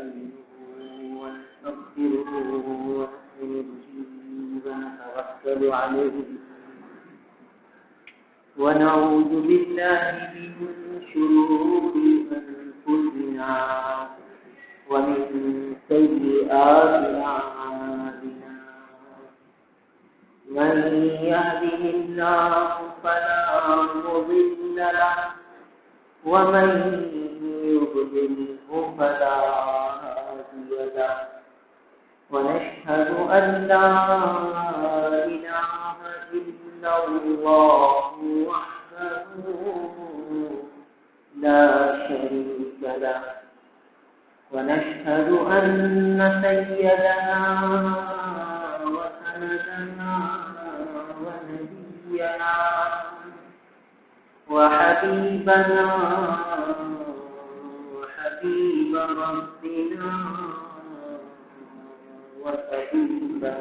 نستعينه ونستغفره ونؤمن به ونتوكل عليه ونعوذ بالله من شرور أنفسنا ومن سيئات أعمالنا من يهده الله فلا مضل له ومن يضلله فلا هادي له ونشهد أن لا إله إلا الله وحده لا شريك له ونشهد أن سيدنا وسندنا ونبينا وحبيبنا وحبيب ربنا وسيدنا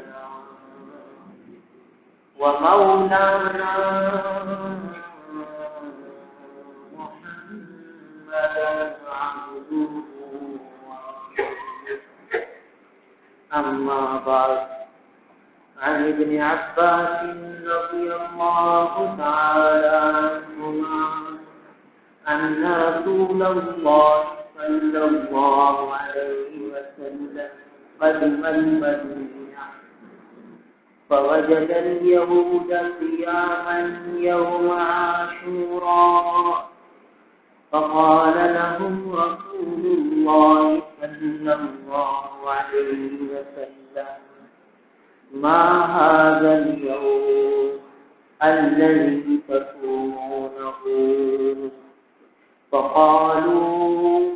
ومولانا محمدا عبده أما بعد عن ابن عباس رضي الله تعالى عنهما أن رسول الله صلى الله عليه وسلم قدم المدينة فوجد اليهود قياما يوم عاشوراء فقال لهم رسول الله صلى الله عليه وسلم ما هذا اليوم الذي تصومونه فقالوا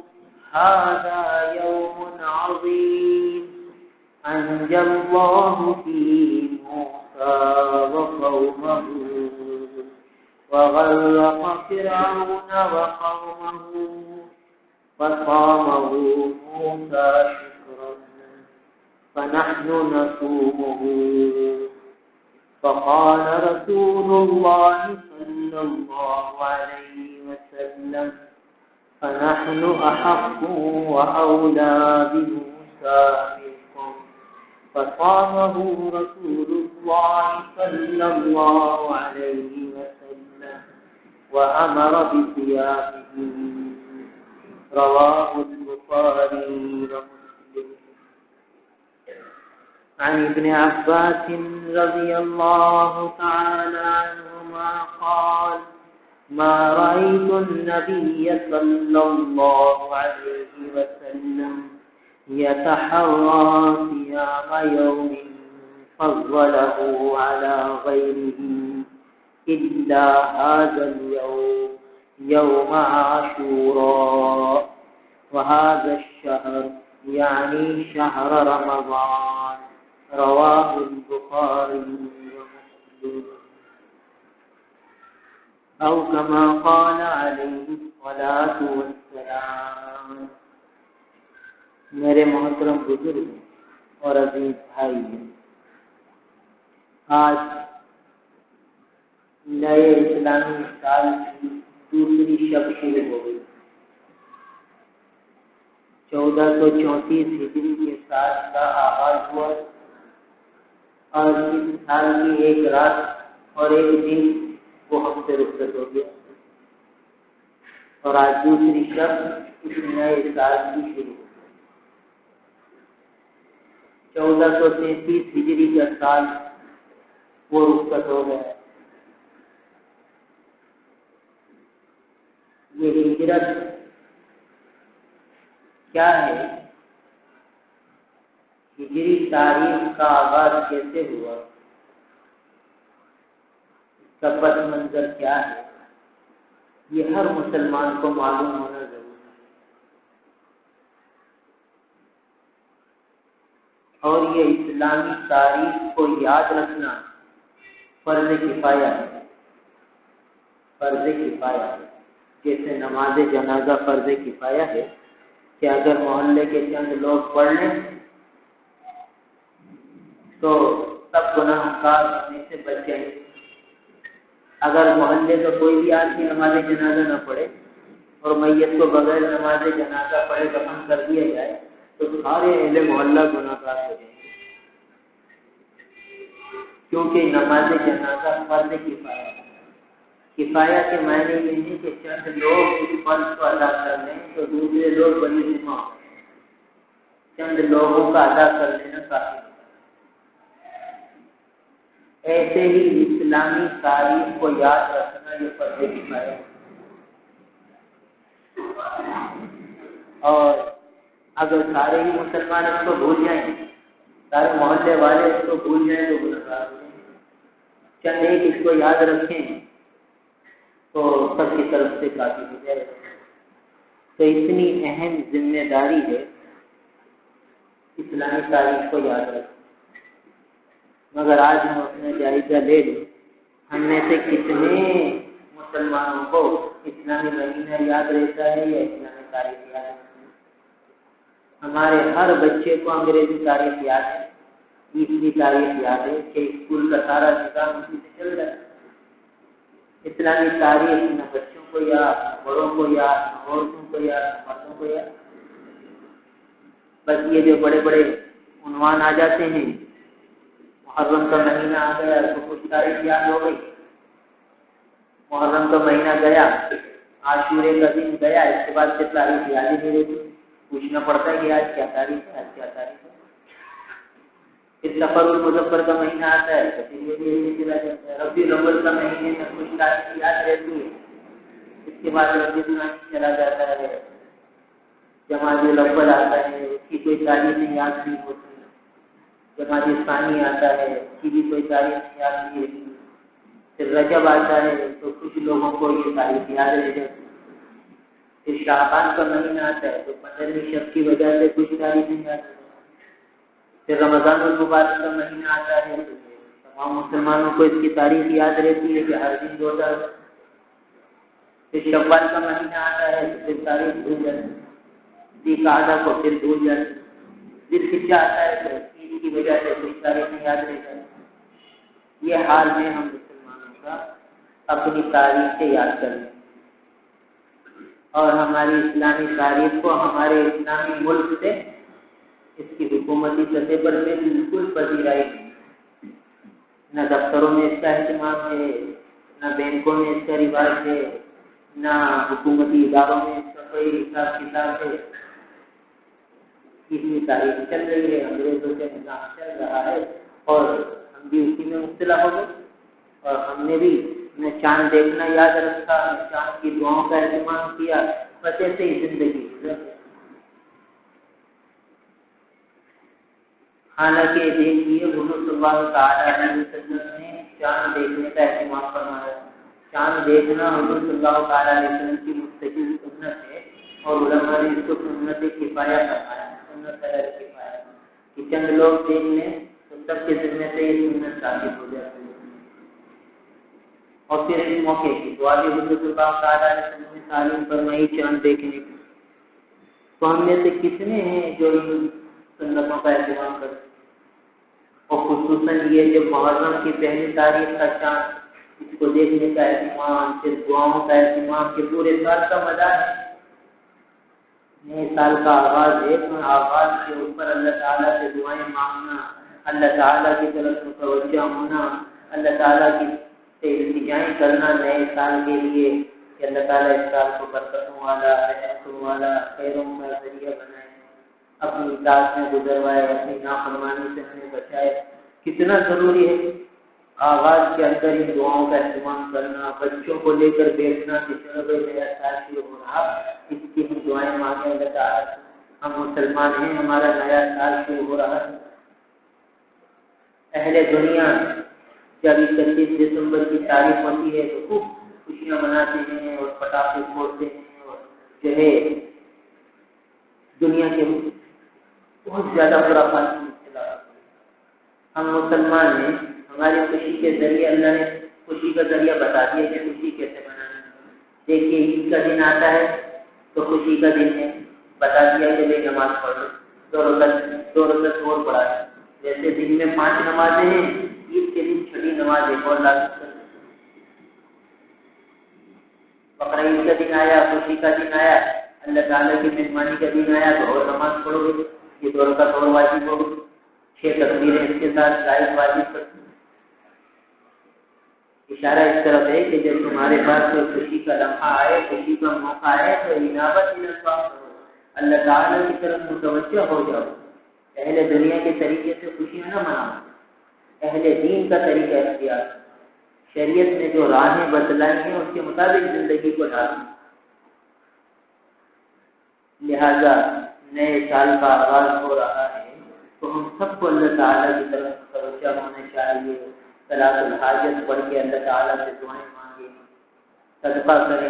هذا يوم عظيم أنجى الله فيه موسى وقومه وغرق فرعون وقومه فصامه موسى شكرا فنحن نصومه فقال رسول الله صلى الله عليه وسلم فنحن أحق وأولى بموسى منكم فصامه رسول الله صلى الله عليه وسلم وأمر بصيامه رواه البخاري ومسلم. عن ابن عباس رضي الله تعالى عنهما قال ما رأيت النبي صلى الله عليه وسلم يتحرى صيام يوم فضله على غيره إلا هذا اليوم يوم عاشوراء وهذا الشهر يعني شهر رمضان رواه البخاري ومسلم أو كما قال عليه الصلاة والسلام. میرے محترم بزرگ اور عزیز بھائی، آج نئے اسلامی سال کی دوسری شب شروع ہو گئی. 1434 ہجری کے سال کا آغاز ہوا اور اس سال کی ایک رات اور ایک دن وہ ہم سے رخصت ہو گیا اور آج دوسری شب اس نئے سال کی شروع. 1433 ہجری کا سال وہ رخصت ہو گیا. یہ ہجرت کیا ہے؟ ہجری تاریخ کا آغاز کیسے ہوا؟ اس کا پس منظر کیا ہے؟ یہ ہر مسلمان کو معلوم ہونا ضروری ہے. اور یہ اسلامی تاریخ کو یاد رکھنا فرض کفایہ ہے. فرض کفایہ ہے، جیسے نماز جنازہ فرض کفایہ ہے کہ اگر محلے کے چند لوگ پڑھ لیں تو سب گناہ کار ہونے سے بچ جائیں. اگر محلے کا کوئی بھی آدمی نماز جنازہ نہ پڑھے اور میت کو بغیر نماز جنازہ پڑھے دفن کر دیا جائے تو سارے اہل محلہ گناہگار ہو جائیں گے، کیونکہ نماز جنازہ فرض کفایہ ہے۔ کفایہ کے معنی یہ ہے کہ چند لوگ اس فرض کو ادا کر لیں تو دوسرے لوگ بڑی ذمہ ہو، چند لوگوں کا ادا کر لینا کافی ہے۔ ایسے ہی اسلامی تاریخ کو یاد رکھنا یہ فرض کفایہ ہے، اور اگر سارے ہی مسلمان اس کو بھول جائیں، سارے محلے والے اس کو بھول جائیں تو گنہگار ہو جائیں، چند ایک اس کو یاد رکھیں تو سب کی طرف سے کافی ہو جائے گا۔ تو اتنی اہم ذمہ داری ہے اسلامی تاریخ کو یاد رکھیں۔ مگر آج ہم اپنا جائزہ لے لیں، ہم میں سے کتنے مسلمانوں کو اسلامی مہینہ یاد رہتا ہے یا اسلامی تاریخ یاد رہتا ہے؟ ہمارے ہر بچے کو انگریزی تاریخ یاد ہے، عیسوی تاریخ یاد ہے کہ اسکول کا سارا نظام اسی سے چل رہا ہے۔ اسلامی تاریخ نہ بچوں کو یاد، نہ بڑوں کو یاد، نہ عورتوں کو یاد، نہ مردوں کو یاد۔ بس یہ جو بڑے بڑے عنوان آ جاتے ہیں، محرم کا مہینہ آ گیا تو کچھ تاریخ یاد ہو گئی، محرم کا مہینہ گیا، عاشورے کا دن گیا، اس کے بعد سے تاریخ یاد ہی نہیں رہتی، پوچھنا پڑتا ہے کہ آج کیا تاریخ ہے، آج کیا تاریخ ہے۔ پھر سفر المظفر کا مہینہ آتا ہے تو پھر یہ چلا جاتا ہے، ربیع الاول کا مہینے میں کچھ تاریخ یاد رہتی ہے، اس کے بعد ربیع الثانی چلا جاتا ہے، جمادی الاول آتا ہے، اس کی کوئی تاریخ یاد نہیں ہوتی، جمادی ثانی آتا ہے، اس کی بھی کوئی تاریخ یاد نہیں رہتی، پھر رجب آتا ہے تو کچھ لوگوں کو یہ تاریخ یاد رہ جاتی ہے، پھر شعبان کا مہینہ آتا ہے تو 15ویں شب کی وجہ سے کچھ تاریخ یاد رہتی ہے، پھر رمضان المبارک کا مہینہ آتا ہے تو تمام مسلمانوں کو اس کی تاریخ یاد رہتی ہے کہ ہر دن روزہ رکھو، پھر شوال کا مہینہ آتا ہے تو پھر تاریخ بھول جاتی ہے، ذوالقعدہ کو پھر بھول جاتی ہے، ذوالحجہ آتا ہے تو عید کی وجہ سے کچھ تاریخ یاد رہ جاتی ہے۔ یہ حال میں ہم مسلمانوں کا اپنی تاریخ سے یاد کریں اور ہماری اسلامی تاریخ کو ہمارے اسلامی ملک سے اس کی حکومتی سطح پر بالکل پذیرائی نہیں، نہ دفتروں میں اس کا اہتمام ہے، نہ بینکوں میں اس کا رواج ہے، نہ حکومتی اداروں میں اس کا کوئی حساب کتاب ہے۔ اتنی تاریخ چل رہی ہے، انگریزوں کا نظام چل رہا ہے اور ہم بھی اسی میں مبتلا ہو گئے، اور ہم نے بھی نہ چاند دیکھنا یاد رکھا، نہ چاند کی دعاؤں کا اہتمام کیا، بس ایسے ہی زندگی گزر گئی۔ حالانکہ دیکھیے حضور صلی اللہ تعالیٰ علیہ وسلم نے چاند دیکھنے کا اہتمام فرمایا، چاند دیکھنا حضور صلی اللہ تعالیٰ علیہ وسلم کی مستقل سنت ہے، اور علماء نے اس کو سنت کفایہ فرمایا، سنت کفایہ، کہ چند لوگ دیکھ لیں تو سب کے ذمہ سے یہ سنت ثابت ہو جاتی ہے۔ اور پھر اس موقع کی دعا بھی حضور صلی اللہ تعالیٰ علیہ وسلم نے تعلیم فرمائی چاند دیکھنے کی۔ تو ہم میں سے کتنے ہیں جو ان سنتوں کا اہتمام کرتے ہیں، اور خصوصاً یہ جو محرم کی پہلی تاریخ کا چاند، اس کو دیکھنے کا اہتمام، پھر دعاؤں کا اہتمام کہ پورے سال کا مدار ہے، نئے سال کا آغاز ہے، تو آغاز کے اوپر اللہ تعالیٰ سے دعائیں مانگنا، اللہ تعالیٰ کی طرف متوجہ ہونا، اللہ تعالیٰ کی سے التجائیں کرنا نئے سال کے لیے کہ اللہ تعالیٰ اس سال کو برکتوں والا، رحمتوں والا، خیروں کا ذریعہ بنائے، اپنی اطاعت میں گزروائے، اپنی نافرمانی سے ہمیں بچائے۔ کتنا ضروری ہے آغاز کے اندر ان دعاؤں کا اہتمام کرنا، بچوں کو لے کر بیٹھنا کہ چلو بھائی نیا سال شروع ہو رہا، اس کی ہم دعائیں مانگیں اللہ تعالیٰ سے، ہم مسلمان ہیں، ہمارا نیا سال شروع ہو رہا ہے۔ اہل دنیا جب 31 دسمبر کی تاریخ ہوتی ہے تو خوب خوشیاں مناتے ہیں اور پٹاخے پھوڑتے ہیں، اور جو ہے دنیا کے بہت زیادہ خرافات میں مبتلا ہوتے ہیں۔ ہم مسلمان ہیں، ہماری خوشی کے ذریعے اللہ نے خوشی کا ذریعہ بتا دیا کہ خوشی کیسے منانا ہے۔ دیکھیے عید کا دن آتا ہے تو خوشی کا دن ہے، بتا دیا کہ بھائی نماز پڑھ لو، 2 رکعت اور پڑھا ہے، جیسے دن میں 5 نمازیں ہیں، عید کے دن 6 نماز ایک اور لازم کر دیں۔ بقرعید کا دن آیا، خوشی کا دن آیا، اللہ تعالیٰ کی مہمانی کا دن آیا تو اور نماز پڑھو گے، یہ 2 رکعت اور واجب ہو، 6 تکبیریں اس کے ساتھ زائد واجب کرتی ہیں۔ اشارہ اس طرف ہے کہ جب تمہارے پاس کوئی خوشی کا لمحہ آئے، خوشی کا موقع آئے تو انابت اللہ کرو، اللہ تعالیٰ کی طرف متوجہ ہو جاؤ۔ اہل دنیا کے طریقے سے خوشیاں نہ مناؤ، اہل دین کا طریقہ اختیار کرو، شریعت نے جو راہیں بتلائی ہیں اس کے مطابق زندگی کو ڈالو۔ لہذا نئے سال کا آغاز ہو رہا ہے تو ہم سب کو اللہ تعالیٰ کی طرف متوجہ ہونا چاہیے، صلاۃ الحاجت پڑھ کے اللہ تعالیٰ سے دعائیں مانگیں، صدقہ کریں،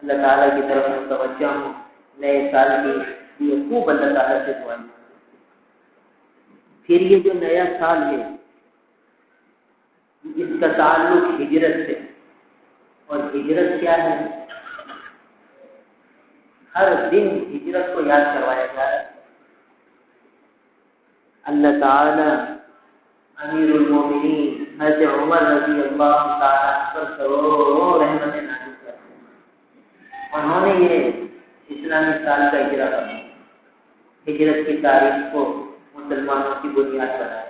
اللہ تعالیٰ کی طرف متوجہ ہوں، نئے سال کے لیے خوب اللہ تعالیٰ سے دعائیں مانگیں۔ پھر یہ جو نیا سال ہے اس کا تعلق ہجرت سے، اور ہجرت کیا ہے؟ ہر دن ہجرت کو یاد کروایا جا رہا ہے۔ اللہ تعالیٰ امیر المومنین حضرت عمر رضی اللہ تعالیٰ پر کروڑوں رحمتیں نازل کرتے ہیں۔ انہوں نے یہ اسلامی سال کا اجرا کرا، ہجرت کی تاریخ کو مسلمانوں کی بنیاد بنایا۔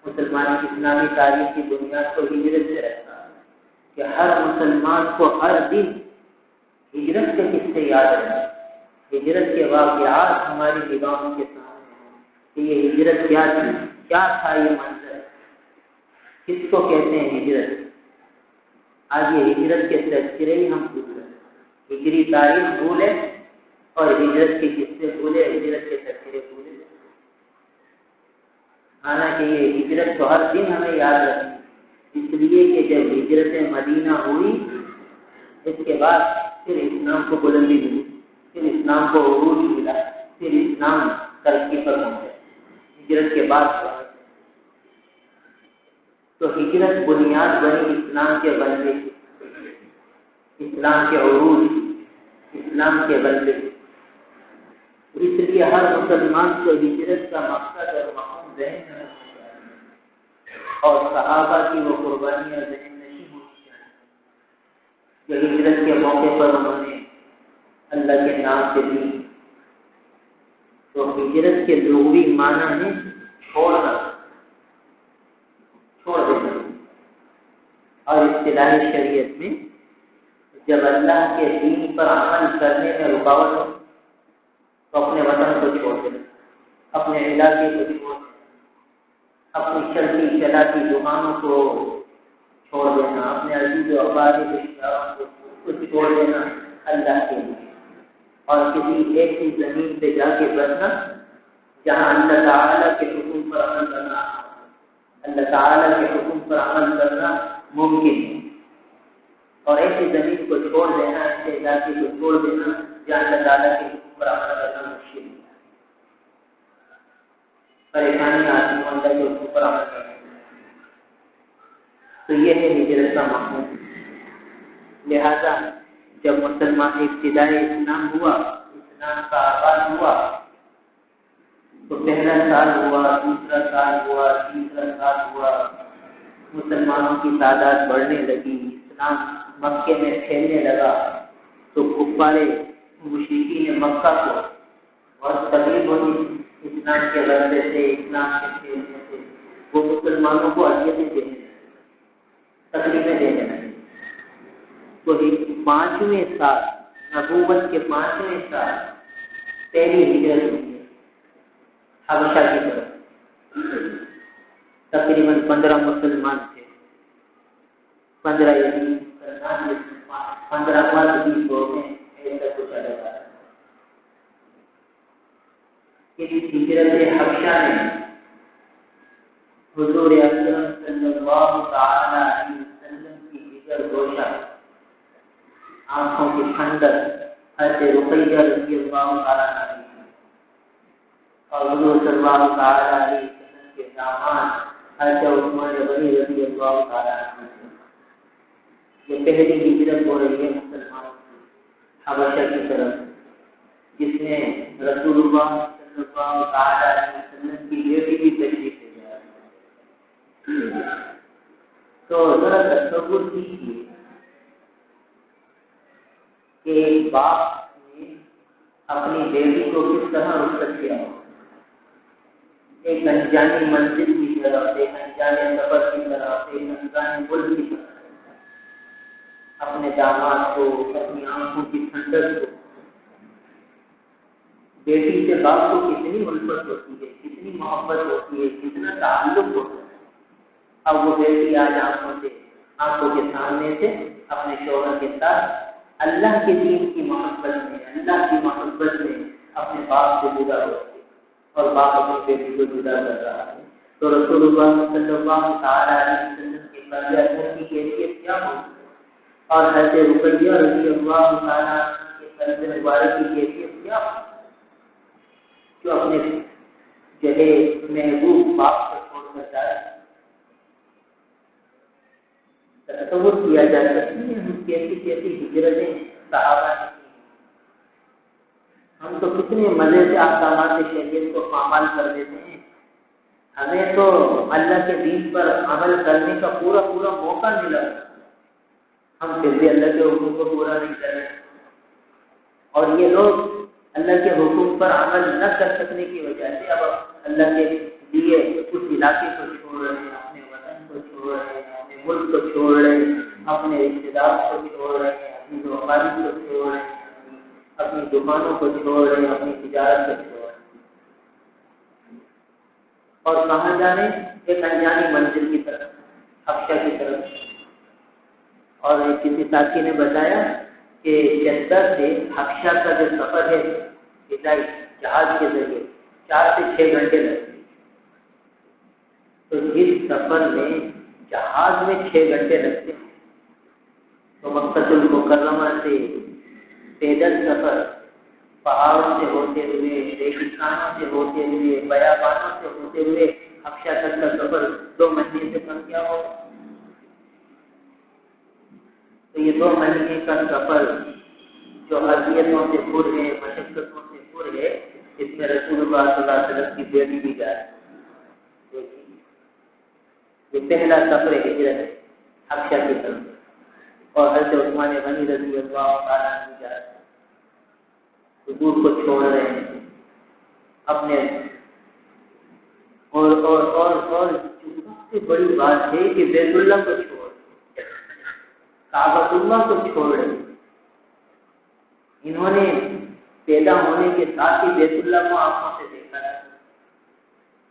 مسلمانوں کی اسلامی تاریخ کی بنیاد کو ہجرت سے رکھا کہ ہر مسلمان کو ہر دن ہجرت کے قصے یاد رہیں، ہجرت کے واقعات ہماری نگاہوں کے سامنے ہوں کہ یہ ہجرت کیا تھی، کیا تھا یہ منظر، کس کو کہتے ہیں ہجرت۔ آج یہ ہجرت کے تذکرے ہی ہم بھول رہے، ہجری تاریخ بھولے اور ہجرت کے قصے بھولے، ہجرت کے تذکرے بھولے۔ حالانکہ یہ ہجرت تو ہر دن ہمیں یاد رکھتی، اس لیے کہ جب ہجرت مدینہ ہوئی اس کے بعد پھر اسلام کو بلندی ملی، پھر اسلام کو عروج ملا، پھر اسلام ترقی پر پہنچا۔ ہجرت کے بعد تو ہجرت بنیاد بنی اسلام کے بننے کی، اسلام کے عروج، اسلام کے بننے کی۔ اس لیے ہر مسلمان کو ہجرت کا مقصد اور مقام ذہن میں رکھنا چاہیے، اور صحابہ کی وہ قربانیاں ذہن نشین ہونی چاہیے جو ہجرت کے موقع پر انہوں نے اللہ کے نام سے دی۔ تو ہجرت کے لغوی معنی ہے چھوڑنا، چھوڑ دینا، اور اصطلاح شریعت میں جب اللہ کے دین پر عمل کرنے میں رکاوٹ ہو تو اپنے وطن کو چھوڑ دینا، اپنے علاقے کو چھوڑ دینا، اپنی چلتی چلاتی دکانوں کو چھوڑ دینا، اپنے عزیز و اقارب رشتہ داروں کو چھوڑ دینا اللہ کے لیے، اور کسی ایسی زمین پہ جا کے بسنا جہاں اللہ تعالیٰ کے حکم پر عمل کرنا، اللہ تعالیٰ کے حکم پر عمل کرنا ممکن ہے، اور ایسی زمین کو چھوڑ دینا، ایسے علاقے کو چھوڑ دینا جہاں اللہ تعالیٰ کے حکم پر عمل کرنا مشکل ہے، پریشانی آتی ہے اللہ کے حکم پر عمل کرنا۔ تو یہ ہے ہجرت کا مفہوم۔ لہذا جب مسلمان ابتدائی اسلام ہوا، اسلام کا آغاز ہوا، تو پہلا سال ہوا، دوسرا سال ہوا، تیسرا سال ہوا، مسلمانوں کی تعداد بڑھنے لگی، اسلام مکے میں پھیلنے لگا، تو کفارے مشرکین مکہ کو بہت تکلیف ہوتی اسلام کے غلبے سے، اسلام کے پھیلنے سے، وہ مسلمانوں کو اذیتیں دینے لگے، تکلیفیں دینے لگے۔ تو 5ویں سال، نبوت کے 5ویں سال پہلی ہجرت ہوئی ہے حبشہ کی طرف۔ تقریباً 15 مسلمان تھے، 15 یعنی 15 مرد 20 ہو گئے، ایسا کچھ الگ آ رہا ہے۔ اس ہجرت حبشہ میں حضور اکرم صلی اللہ تعالی علیہ وسلم کی جگر گوشہ، آنکھوں کی ٹھنڈک حضرت رقیہ رضی اللہ تعالی عنہ اور حضور صلی اللہ تعالی علیہ وسلم کے داماد حضرت عثمان غنی رضی اللہ تعالی عنہ۔ یہ پہلی ہجرت ہو رہی ہے مسلمانوں کی حبشہ کی طرف، جس میں رسول اللہ صلی اللہ تعالی علیہ وسلم کی بیٹی بھی تشریف لے جا رہی ہے۔ تو ذرا تصور کیجیے کہ ایک باپ نے اپنی بیٹی کو کس طرح رخصت کیا ہو، ایک انجانی منزل کی طرف، ایک انجانے سفر کی طرف، ایک انجانے ملک کی طرف اپنے داماد کو، اپنی آنکھوں کی ٹھنڈک کو، بیٹی سے باپ کو کتنی الفت ہوتی ہے، کتنی محبت ہوتی ہے، کتنا تعلق ہوتا ہے۔ اب وہ بیٹی آج آنکھوں کے سامنے سے اپنے شوہر کے ساتھ اللہ کے دین کی محبت میں، اللہ کی محبت میں اپنے باپ سے جدا ہو گئی اور باپ اپنی بیٹی کو جدا کر رہا ہے۔ تو رسول اللہ صلی اللہ علیہ وسلم کے قلب اثر کی کیفیت کیا ہو، اور حضرت رقیہ رضی اللہ تعالیٰ کے قلب مبارک کی کیفیت کیا ہو، جو اپنے محبوب باپ کو چھوڑ کر جائے۔ تصور کیا جا سکتی ہے ہم کیسی کیسی ہجرتیں صحابہ نے کی۔ ہم تو کتنے مزے سے احکامات شریعت کو پامال کر دیتے ہیں، ہمیں تو اللہ کے دین پر عمل کرنے کا پورا موقع ملا، ہم پھر بھی اللہ کے حکم کو پورا نہیں کر رہے، اور یہ لوگ اللہ کے حکم پر عمل نہ کر سکنے کی وجہ سے اب اللہ کے لیے اس علاقے کو چھوڑ رہے ہیں، اپنے وطن کو چھوڑ رہے ہیں، اپنے ملک کو چھوڑ رہے ہیں، اپنے رشتے دار کو چھوڑ رہے ہیں، اپنی وفاداری کو چھوڑ رہے ہیں، اپنی دکانوں کو چھوڑ رہے ہیں، اپنی تجارت کو چھوڑ رہے ہیں، اور کہاں جا رہے ہیں؟ ایک انجانی منزل کی طرف، حبشہ کی طرف۔ اور کسی ساتھی نے بتایا کہ جدہ سے حبشہ کا جو سفر ہے فضائی جہاز کے ذریعے 4 سے 6 گھنٹے لگتے ہیں، تو جس سفر میں جہاز میں 6 گھنٹے لگتے ہیں، تو مکہ المکرمہ سے پیدل سفر پہاڑوں سے ہوتے ہوئے، ریگستانوں سے ہوتے ہوئے، بیابانوں سے ہوتے ہوئے حبشہ تک کا سفر 2 مہینے سے کم کیا ہو؟ تو یہ 2 مہینے کا سفر جو اذیتوں سے پر ہے، مشقتوں سے پر ہے، اس میں رسول اللہ صلی اللہ علیہ وسلم کی بیٹی بھی جائے۔ یہ پہلا سفر ہجرت ہے حبشہ کی طرف، اور حضرت عثمان غنی رضی اللہ تعالیٰ عنہ جائے، حضور کو چھوڑ رہے ہیں اپنے، اور جو سب سے بڑی بات ہے کہ بیت اللہ کو چھوڑ، کعبۃ اللہ کو چھوڑ رہے ہیں۔ انہوں نے پیدا ہونے کے ساتھ ہی بیت اللہ کو آنکھوں سے دیکھا ہے،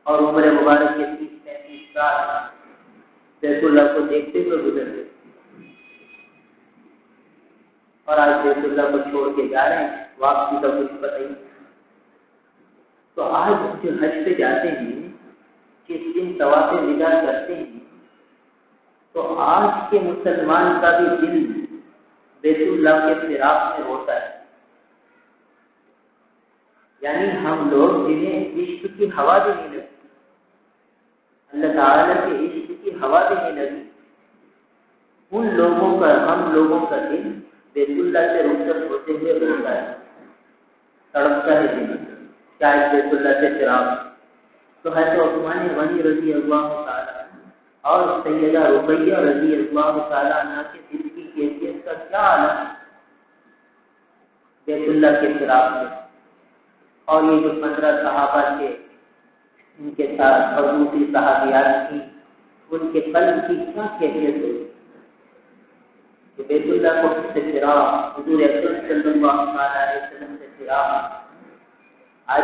اور عمر مبارک کے 30-35 سال بیت اللہ کو دیکھتے ہوئے گزر گئے، اور آج بیت اللہ کو چھوڑ کے جا رہے ہیں، واپسی کا کچھ پتہ ہی نہیں۔ تو آج جو حج پہ جاتے ہیں، جس دن طواف وداع کرتے ہیں، تو آج کے مسلمان کا بھی دل بیت اللہ کے فراق میں ہوتا ہے۔ یعنی ہم لوگ جنہیں عشق کی ہوا بھی نہیں لگتی، اللہ تعالیٰ کے عشق کی ہوا بھی نہیں لگی، ان لوگوں کا، ہم لوگوں کا دل بیت اللہ سے رخصت ہوتے ہوئے روتا ہے، تڑپتا ہے دل، شاید بیت اللہ سے فراق۔ تو حضرت عثمان غنی رضی اللہ تعالیٰ اور سیدہ رقیہ رضی اللہ تعالیٰ عنہ کے دل کی کیفیت کا کیا عالم بیت اللہ کے فراق میں، اور یہ جو 15 صحابہ تھے ان کے ساتھ، اور دوسری صحابیات کی، ان کے قلب کی کیا کیفیت ہوئی کہ بیت اللہ کو سے فراق، حضور اکرم صلی اللہ علیہ وسلم سے فراق۔ آج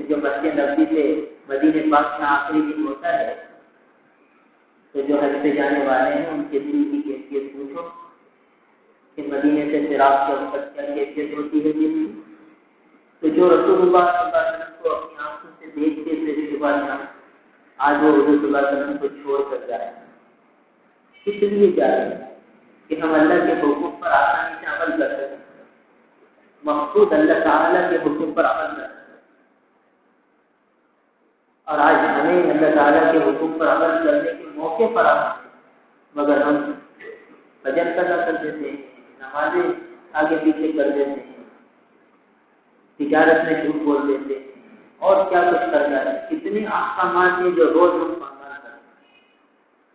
جو مسجد نبوی سے مدینہ پاک میں آخری دن ہوتا ہے، تو جو حج پہ جانے والے ہیں ان کے دل کی کیفیت پوچھو کہ مدینے سے فراق کے وقت کیا کیفیت ہوتی ہے دل کی۔ تو جو رسول اللہ صلی اللہ علیہ وسلم کو اپنی آنکھوں سے دیکھتے تھے اس کے بعد آج وہ حضور صلی اللہ علیہ وسلم کو چھوڑ کر جائے، اس لیے جا رہے ہیں کہ ہم اللہ کے حکم پر آسانی سے عمل کر سکیں، مقصود اللہ تعالیٰ کے حکم پر عمل کر سکیں۔ اور آج ہمیں اللہ تعالیٰ کے حکم پر عمل کرنے کے موقع پر مگر ہم فجر قضا کر دیتے ہیں، نمازیں آگے پیچھے کر دیتے ہیں، تجارت میں جھوٹ بول دیتے ہیں، اور کیا کچھ کر جاتے ہیں۔ کتنے احکامات ہیں جو روز ہم پامال کرتے ہیں۔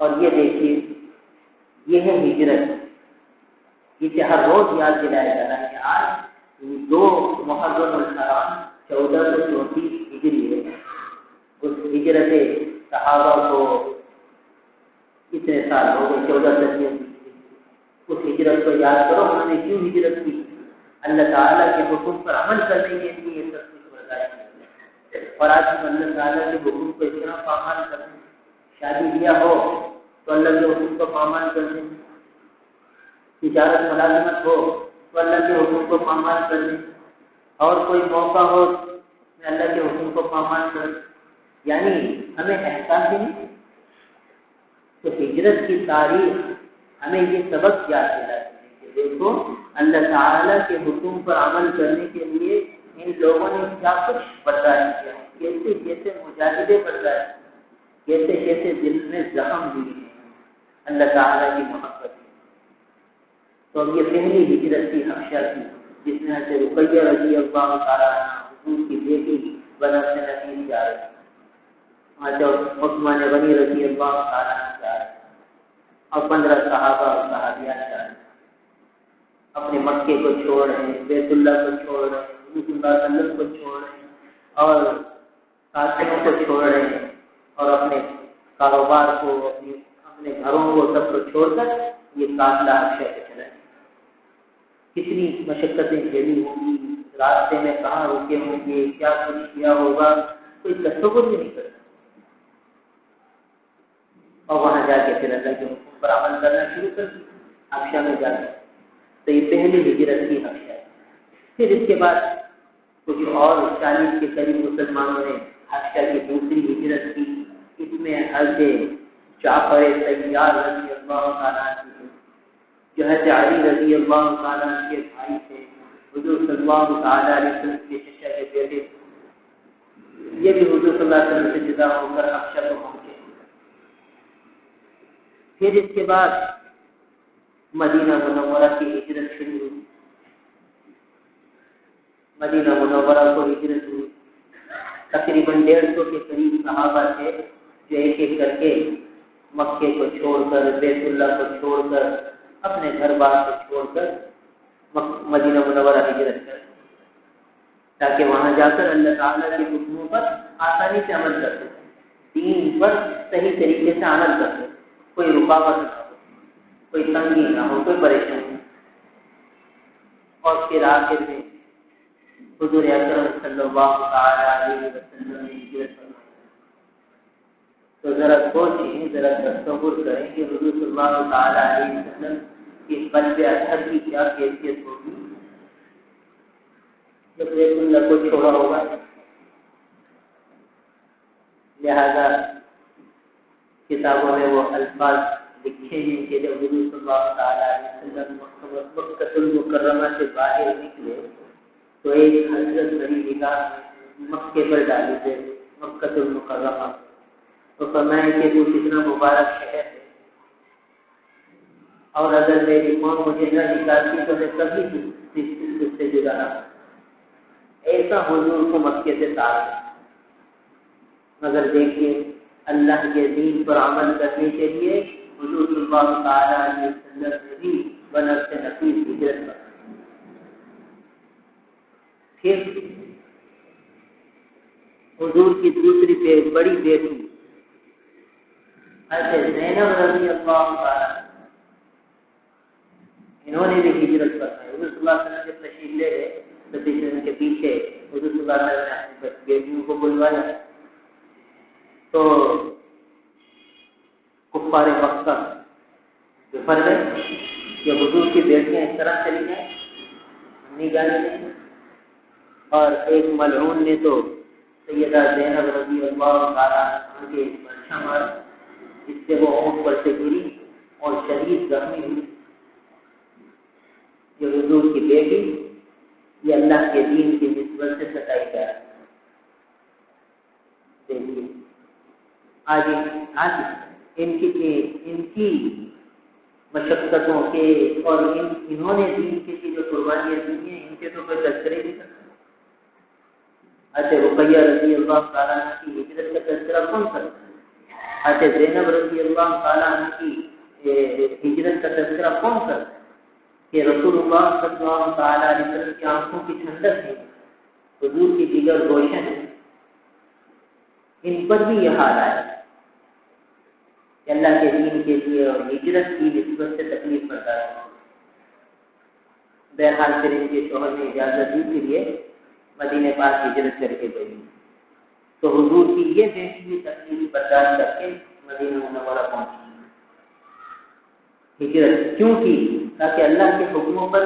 اور یہ دیکھیے، یہ ہے ہجرت، جسے ہر روز یاد دلایا جا رہا ہے کہ آج 2 محرم الحرام 1434 ہجری ہے، اس ہجرت 14 صدیوں کی اس ہجرت کو یاد کرو، انہوں نے کیوں ہجرت کی؟ اللہ تعالیٰ کے حکم پر عمل کرنے کے لیے یہ سب کچھ برداشت کرتے ہیں۔ اور آج ہم اللہ تعالیٰ کے حکم کو اتنا پامال کرتے ہیں، شادی بیاہ ہو تو اللہ کے حکم کو پامال کرتے ہیں، تجارت ملازمت ہو تو اللہ کے حکم کو پامال کرتے ہیں، اور کوئی موقع ہو میں اللہ کے حکم کو پامال کرتے ہیں۔ یعنی ہمیں احساس ہی نہیں۔ تو ہجرت کی تاریخ ہمیں یہ سبق یاد دلاتی ہے کہ دیکھو اللہ تعالیٰ کے حکم پر عمل کرنے کے لیے ان لوگوں نے کیا کچھ برداشت کیا، کیسے کیسے مجاہدے برداشت، کیسے کیسے دل میں زخم دیے ہیں اللہ تعالیٰ کی محبت میں۔ تو اب یہ پہلی ہجرت تھی حبشہ کی، جس میں سے رقیہ رضی اللہ تعالیٰ عنہ حضور کی بیٹی بنت نذیر جا رہی، عثمان غنی رضی اللہ تعالیٰ عنہ جا رہے، اور 15 صحابہ اور صحابیات جا رہے، اپنے مکے کو چھوڑ رہے ہیں، بیت اللہ کو چھوڑ رہے ہیں، حضور صلی اللہ علیہ وسلم کو چھوڑ رہے ہیں، اور ساتھیوں کو چھوڑ رہے ہیں، اور اپنے کاروبار کو، اپنے گھروں کو، سب کو چھوڑ کر یہ قافلہ حبشہ پہ چلا ہے۔ کتنی مشقتیں جھیلی ہوں گی، راستے میں کہاں رکے ہوں گے، کیا کچھ کیا ہوگا، کوئی تصور بھی نہیں کرتا۔ اور وہاں جا کے پھر اللہ کے حکم پر عمل کرنا شروع کر دیا حبشہ میں جا کے۔ تو یہ پہلی ہجرت کی حبشہ ہے۔ پھر اس کے بعد کچھ اور 40 کے قریب مسلمانوں نے حبشہ کی دوسری ہجرت کی۔ اس میں حضرت جعفر طیار رضی اللہ تعالیٰ عنہ، جو حضرت علی رضی اللہ تعالیٰ عنہ کے بھائی تھے، حضور صلی اللہ تعالیٰ علیہ وسلم کے چچا کے بیٹے، یہ بھی حضور صلی اللہ علیہ وسلم سے جدا ہو کر حبشہ کو پہنچے۔ پھر اس کے بعد مدینہ منورہ کی ہجرت شروع ہوئی، مدینہ منورہ کو ہجرت ہوئی۔ تقریباً 150 کے قریب صحابہ تھے جو ایک ایک کر کے مکے کو چھوڑ کر، بیت اللہ کو چھوڑ کر، اپنے گھر بار کو چھوڑ کر مدینہ منورہ ہجرت کر، تاکہ وہاں جا کر اللہ تعالیٰ کے حکموں پر آسانی سے عمل کر سکیں، دین پر صحیح طریقے سے عمل کر سکیں، کوئی رکاوٹ نہ ہو، کوئی تنگی نہ ہو، کوئی پریشانی۔ اور پھر آخر میں حضور اکرم صلی اللہ تعالی علیہ وسلم نے ہجرت فرمائی۔ تو ذرا سوچیں، ذرا تصور کریں کہ حضور صلی اللہ تعالی علیہ وسلم کی قلب اطہر کی کیا کیفیت ہوگی جب بیت اللہ کو چھوڑا ہوگا۔ لہذا کتابوں میں وہ الفاظ لکھے ہیں کہ جب حضور صلی اللہ تعالی علیہ وسلم مکہ المکرمہ سے باہر نکلے تو ایک حضرت بڑی نگاہ مکے پر ڈالی تھے، مکہ المکرمہ، تو فرمایا کہ وہ کتنا مبارک شہر ہے، اور اگر میری قوم مجھے نہ نکالتی تو میں کبھی اس سے جدا نہ ہوں۔ ایسا حضور کو مکے سے تعلق۔ مگر دیکھیے اللہ کے دین پر عمل کرنے کے لیے حضور صلی اللہ تعالی علیہ وسلم نے بھی بنفس نفیس ہجرت کی۔ پھر حضور کی دوسری بڑی بیٹی حضرت زینب رضی اللہ تعالی، انہوں نے بھی ہجرت فرمائی۔ حضور صلی اللہ علیہ وسلم جب تشریف لے گئے تو ان کے پیچھے حضور صلی اللہ علیہ وسلم نے اپنی بیٹیوں کو بلوایا، تو کفار مکہ بفر گئے کہ حضور کی بیٹیاں اس طرح چلی جائیں، نہیں جانے دیں۔ اور ایک ملعون نے تو سیدہ زینب رضی اللہ تعالیٰ عنہ کے برچھا مارا، جس سے وہ اونٹ پر سے گری اور شدید زخمی ہوئی۔ یہ حضور کی بیٹی یہ اللہ کے دین کی نسبت سے ستائی کا ہے۔ دیکھیے آج ان کی مشقتوں کے اور انہوں نے دین کے جو قربانیاں دی ہیں ان کے تو کوئی تذکرے نہیں کرتا۔ حضرت رقیہ رضی اللہ تعالیٰ عنہ کی ہجرت کا تذکرہ کون کرتا ہے؟ حضرت زینب رضی اللہ تعالیٰ عنہ کی ہجرت کا تذکرہ کون کرتا ہے؟ کہ رسول اللہ صلی اللہ تعالیٰ علیہ وسلم کی آنکھوں کی ٹھنڈک ہے، حضور کی دیگر گوشن ہے، ان پر بھی یہ حال آیا کہ اللہ کے دین کے لیے اور ہجرت کی نسبت سے تکلیف بردار ہے۔ بہرحال پھر ان کے شوہر نے اجازت دی کے لیے مدینے پاک ہجرت کر کے گئی، تو حضور کی یہ بیٹی بھی تکلیف برداشت کر کے مدینہ منورہ پہنچی۔ ہجرت کیوں کی؟ تاکہ اللہ کے حکموں پر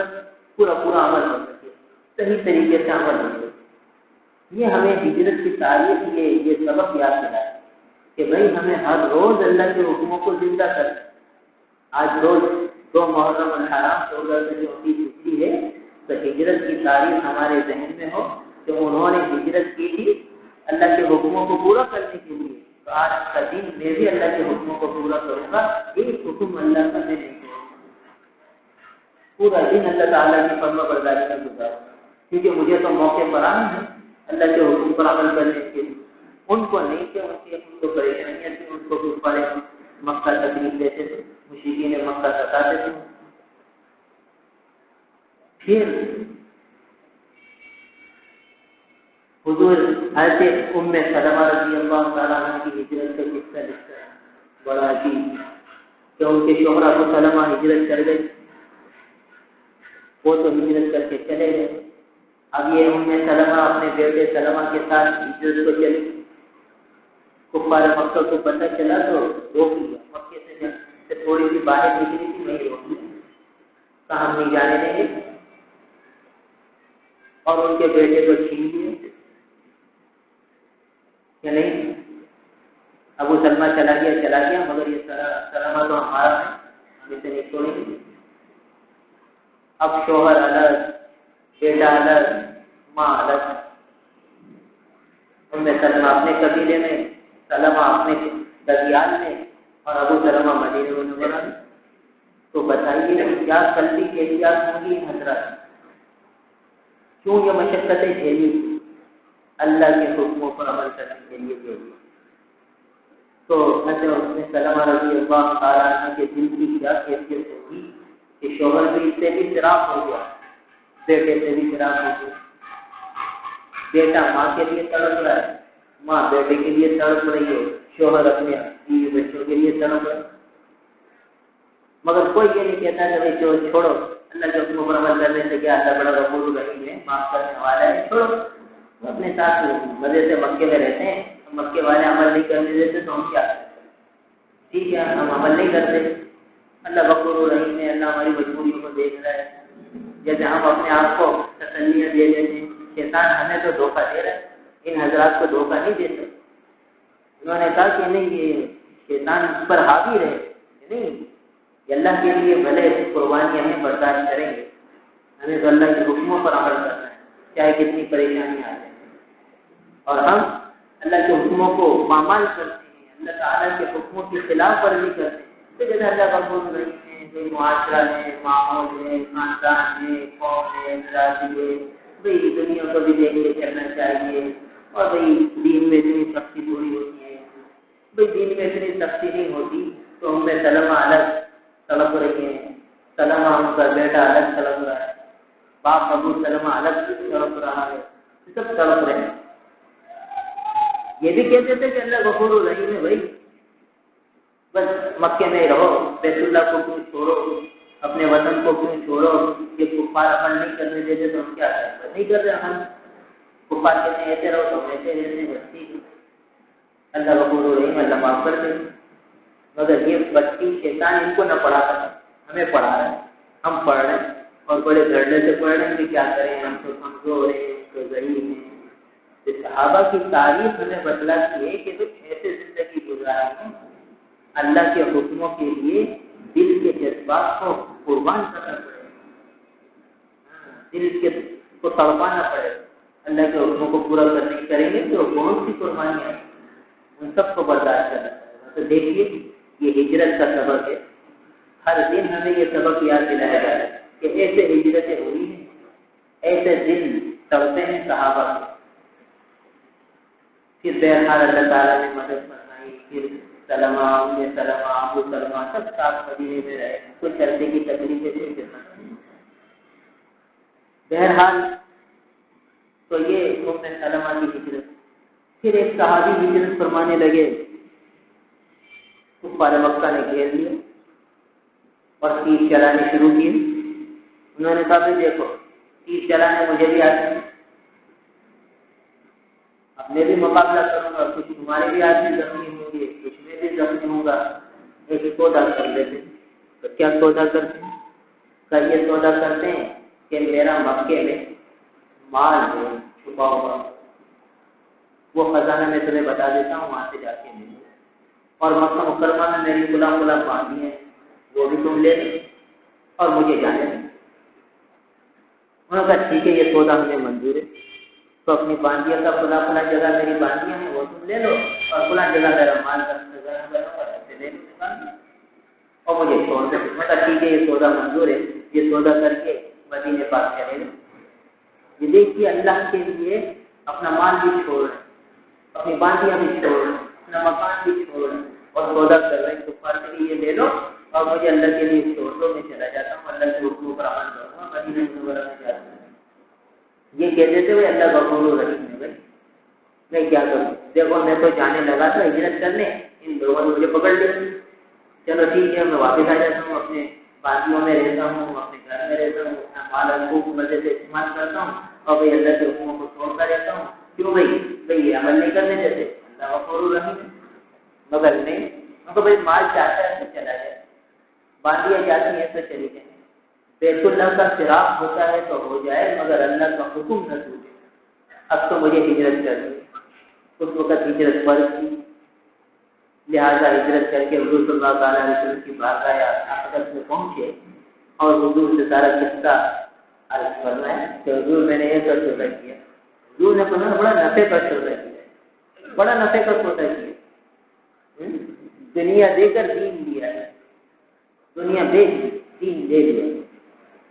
پورا عمل ہو سکے، صحیح طریقے سے عمل ہو سکے۔ یہ ہمیں ہجرت کی تاریخ یہ سبق یاد دلایا کہ بھائی ہمیں ہر روز اللہ کے حکموں کو زندہ کرنا۔ آج روز 2 محرم الحرام 1434 ہے، تو ہجرت کی تاریخ ہمارے ذہن میں ہو کہ انہوں نے ہجرت کی تھی اللہ کے حکموں کو پورا کرنے کے لیے، تو آج کا دن میں بھی اللہ کے حکموں کو پورا کروں گا، ایک حکم اللہ کا میں نہیں کروں گا، پورا دن اللہ تعالیٰ کی فرما برداری میں گزاروں گا، کیونکہ مجھے تو موقع فراہم ہے اللہ کے حکم پر عمل کرنے کے لیے۔ ان کو نہیں کہ ان کو پریشانیاں تھیں، ان کو کفار مکہ تکلیف دیتے تھے، مشرکین مکہ ستاتے تھے۔ پھر حضور حضرت ام سلمہ رضی اللہ تعالیٰ عنہ کی ہجرت کا قصہ لکھتا ہے بڑا عجیب، کہ ان کے شوہر ابو سلمہ ہجرت کر گئے، وہ تو ہجرت کر کے چلے گئے۔ اب یہ ام سلمہ اپنے بیٹے سلمہ کے ساتھ ہجرت کو چلی، کفار مکہ کو پتہ چلا تو روک لیا، مکے سے تھوڑی سی باہر نکلی تھی، وہیں روک لیا، کہا ہم نہیں جانے دیں گے، اور ان کے بیٹے کو چھین لیے کہ نہیں، ابو سلمہ چلا گیا، مگر یہ سلمہ تو ہمارا ہے، ہم اسے نہیں چھوڑیں گے۔ اب شوہر الگ، بیٹا الگ، ماں الگ، ام سلمہ اپنے قبیلے میں، سلمہ اپنے ددیال میں، اور ابو سلمہ مدینہ منورہ میں۔ تو بتائیے کیا قلبی کیفیات ہوں گی حضرات، کیوں یہ مشقتیں جھیلی اللہ کے حکموں پر عمل کرنے کے لیے جھیلی؟ تو حضرت سلمہ رضی اللہ تعالیٰ عنہ کے دل کی کیا کیفیت ہوگی کہ شوہر بھی اس سے بھی فراق ہو گیا، بیٹے سے بھی فراق ہو گیا، بیٹا ماں کے لیے تڑپ رہا ہے، ماں بیٹے کے لیے تڑپ رہی ہے، شوہر اپنے بیوی بچوں کے لیے تڑپ رہا ہے، مگر کوئی یہ نہیں کہتا کہ بھائی جو چھوڑو، اللہ کے حکم پر عمل کرنے سے کیا، اللہ بڑا غفور رحیم ہے، معاف کرنے والا ہے، چھوڑو، اپنے ساتھ مزے سے مکے میں رہتے ہیں، مکے والے عمل نہیں کرنے دیتے تو ہم کیا کرتے؟ ٹھیک ہے، ہم عمل نہیں کرتے، اللہ غفور رحیم ہے، اللہ ہماری مجبوریوں کو دیکھ رہا ہے، جیسے ہم اپنے آپ کو تسلیاں دے دیتے ہیں، شیطان ہمیں تو دھوکہ دے رہا ہے، ان حضرات کو دھوکہ نہیں دیتے۔ انہوں نے کہا کہ نہیں، یہ شیطان اس پر حاوی رہے، نہیں، کہ اللہ کے لیے بھلے قربانیاں ہمیں برداشت کریں گے، ہمیں تو اللہ کے حکموں پر عمل کرنا ہے، چاہے کتنی پریشانیاں آ جائیں، اور ہم اللہ کے حکموں کو پامال کرتے ہیں، اللہ تعالیٰ کے حکموں کی خلاف ورزی کرتے ہیں، تو جیسے اللہ غفور رحیم ہے، کوئی معاشرہ ہے، ماحول ہے، خاندان ہے، قوم ہے، برادری ہے، بھائی دنیا کو بھی دیکھ کے چلنا چاہیے، اور بھائی دین میں اتنی سختی تھوڑی ہوتی ہے، بھائی دین میں اتنی سختی نہیں ہوتی، تو ہم میں سلمہ الگ تڑپ رہی ہیں، سلمہ ان کا بیٹا الگ تڑپ رہا ہے، باپ ابو سلمہ الگ تڑپ رہا ہے، سب تڑپ رہے ہیں۔ یہ بھی کہتے تھے کہ اللہ غفور رحیم ہے، بھائی بس مکے میں رہو، بیت اللہ کو کیوں چھوڑو، اپنے وطن کو کیوں چھوڑو، یہ کفار عمل نہیں کرنے دیتے تو ہم کیا کریں؟ نہیں کر رہے ہم، کفار کہتے ہیں ایسے رہو تو ایسے رہتے بستی، اللہ غفور رحیم، اللہ معاف کر دے، مگر یہ بستی شیطان ان کو نہ پڑھا کر ہمیں پڑھا رہے ہیں، ہم پڑھ رہے ہیں اور بڑے دھڑلے سے پڑھ رہے ہیں کہ کیا کریں، ہم تو کمزور ہیں، تو ضعیف ہیں۔ صحابہ کی تاریخ ہمیں بتلاتی ہے کہ وہ ایسے زندگی گزارا ہے، اللہ کے حکموں کے لیے دل کے جذبات کو قربان کرنا پڑے، دل کے کو تڑپانا پڑے، اللہ کے حکموں کو پورا کریں گے تو بہت سی قربانیاں ہیں، ان سب کو برداشت کرنا پڑے گا۔ تو دیکھیے یہ ہجرت کا سبق ہے، ہر دن ہمیں یہ سبق یاد دلایا جا رہا ہے کہ ایسے ہجرتیں ہوئی ہیں، ایسے دل تڑپتے ہیں صحابہ کے۔ پھر بہرحال اللہ تعالیٰ نے مدد فرمائی، پھر سلمہ، ام سلمہ، ابو سلمہ سب ساتھ مدینے میں رہے، کچھ عرصے کی تکلیفیں تھیں۔ بہرحال تو یہ ام سلمہ کی ہجرت۔ پھر ایک صحابی ہجرت فرمانے لگے، کفار مکہ نے گھیر لیا اور تیر چلانے شروع کیے. انہوں نے کہا کہ دیکھو تیر چلانے مجھے بھی آتے ہیں، اب میں بھی مقابلہ کروں گا، کچھ تمہارے بھی آدمی زخمی ہوں گے، کچھ میں بھی زخمی ہوں گا، ایک سودا کر لیتے. تو کیا سودا کرتے ہیں؟ کہ یہ سودا کرتے ہیں کہ میرا مکے میں مال ہے چھپا ہوا، وہ خزانہ میں تمہیں بتا دیتا ہوں، وہاں سے جا کے لے لو، اور مکہ مکرمہ میں میری غلام باندھی ہے وہ بھی تم لے لو اور مجھے جانے دیں. انہوں نے کہا ٹھیک ہے یہ سودا مجھے منظور ہے. تو اپنی باندھیا کا فلاں جگہ میری باندھیاں ہیں وہ تم لے لو، اور فلاں جگہ میرا مال کا خزانہ بنا ہوا ہے اسے لے لو اور مجھے چھوڑ دیں. میں کہا ٹھیک ہے یہ سودا منظور ہے، یہ سودا کر کے مدینے پاک چلے گئے. یہ دیکھیے اللہ کے لیے اپنا مال بھی چھوڑ رہے ہیں، اپنی باندیاں بھی چھوڑ رہے ہیں، اپنا مکان بھی چھوڑ رہے ہیں اور سودا کر رہے ہیں. کفار کے لیے لے لو اور مجھے اللہ کے لیے چھوڑ دو، میں چلا جاتا ہوں، اللہ کے حکموں پر عمل کروں گا، مدینہ منورہ میں جاتا ہوں. یہ کہتے تھے وہ اللہ غفور رحیم ہے. بھائی میں کیا کروں؟ دیکھو میں تو جانے لگا تھا ہجرت کرنے، ان لوگوں نے مجھے پکڑ لیا. چلو ٹھیک ہے میں واپس آ جاتا ہوں، اپنے بادیوں میں رہتا ہوں، اپنے گھر میں رہتا ہوں، اپنا مال خوب مزے سے استعمال کرتا ہوں اور بھائی اللہ کے حکموں کو چھوڑتا رہتا ہوں. کیوں بھائی یہ عمل نہیں کرنے دیتے، اللہ غفور رحیم ہے. مگر نہیں، ان کو بھائی مال چاہتا ہے تو چلا جائے، باندیاں جاتی ہیں تو چلی جائیں، بیت اللہ کا فراق ہوتا ہے تو ہو جائے مگر اللہ کا حکم نہ ٹوٹے. اب تو مجھے ہجرت کرنی، اس وقت ہجرت فرض تھی، لہٰذا ہجرت کر کے حضور صلی اللہ علیہ وسلم کی بارگاہ اقدس میں پہنچے اور حضور سے سارا قصہ عرض فرمایا کہ حضور میں نے یہ کر سودا کیا. حضور نے فرمایا بڑا نفع کا سودا کیا، بڑا نفع کا سودا کیا. دنیا دے کر دین لیا ہے، دنیا بیچ دین لے لیا،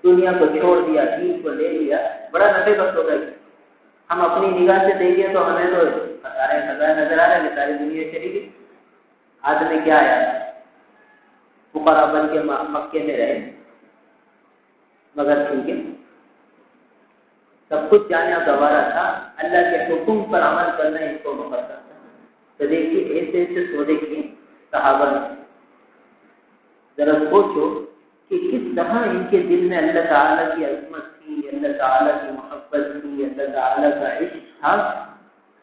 دنیا کو چھوڑ دیا دین کو لے لیا، بڑا نفع کا سودا کیا. ہم اپنی نگاہ سے دیکھیں تو ہمیں تو ہزار نظر آ رہے ہیں، ساری دنیا چلی گئی. ہاتھ میں کیا آیا؟ فقراء بن کے مکے میں رہے، مگر ٹھیک ہے سب کچھ جانا گوارا تھا، اللہ کے حکم پر عمل کرنا اس کو مقرر تھا. تو دیکھیے ایسے ایسے سودے کی صحابہ نے ذرا سوچو کہ کس طرح ان کے دل میں اللہ تعالیٰ کی عظمت تھی، اللہ تعالیٰ کی محبت تھی، اللہ تعالیٰ کا عشق تھا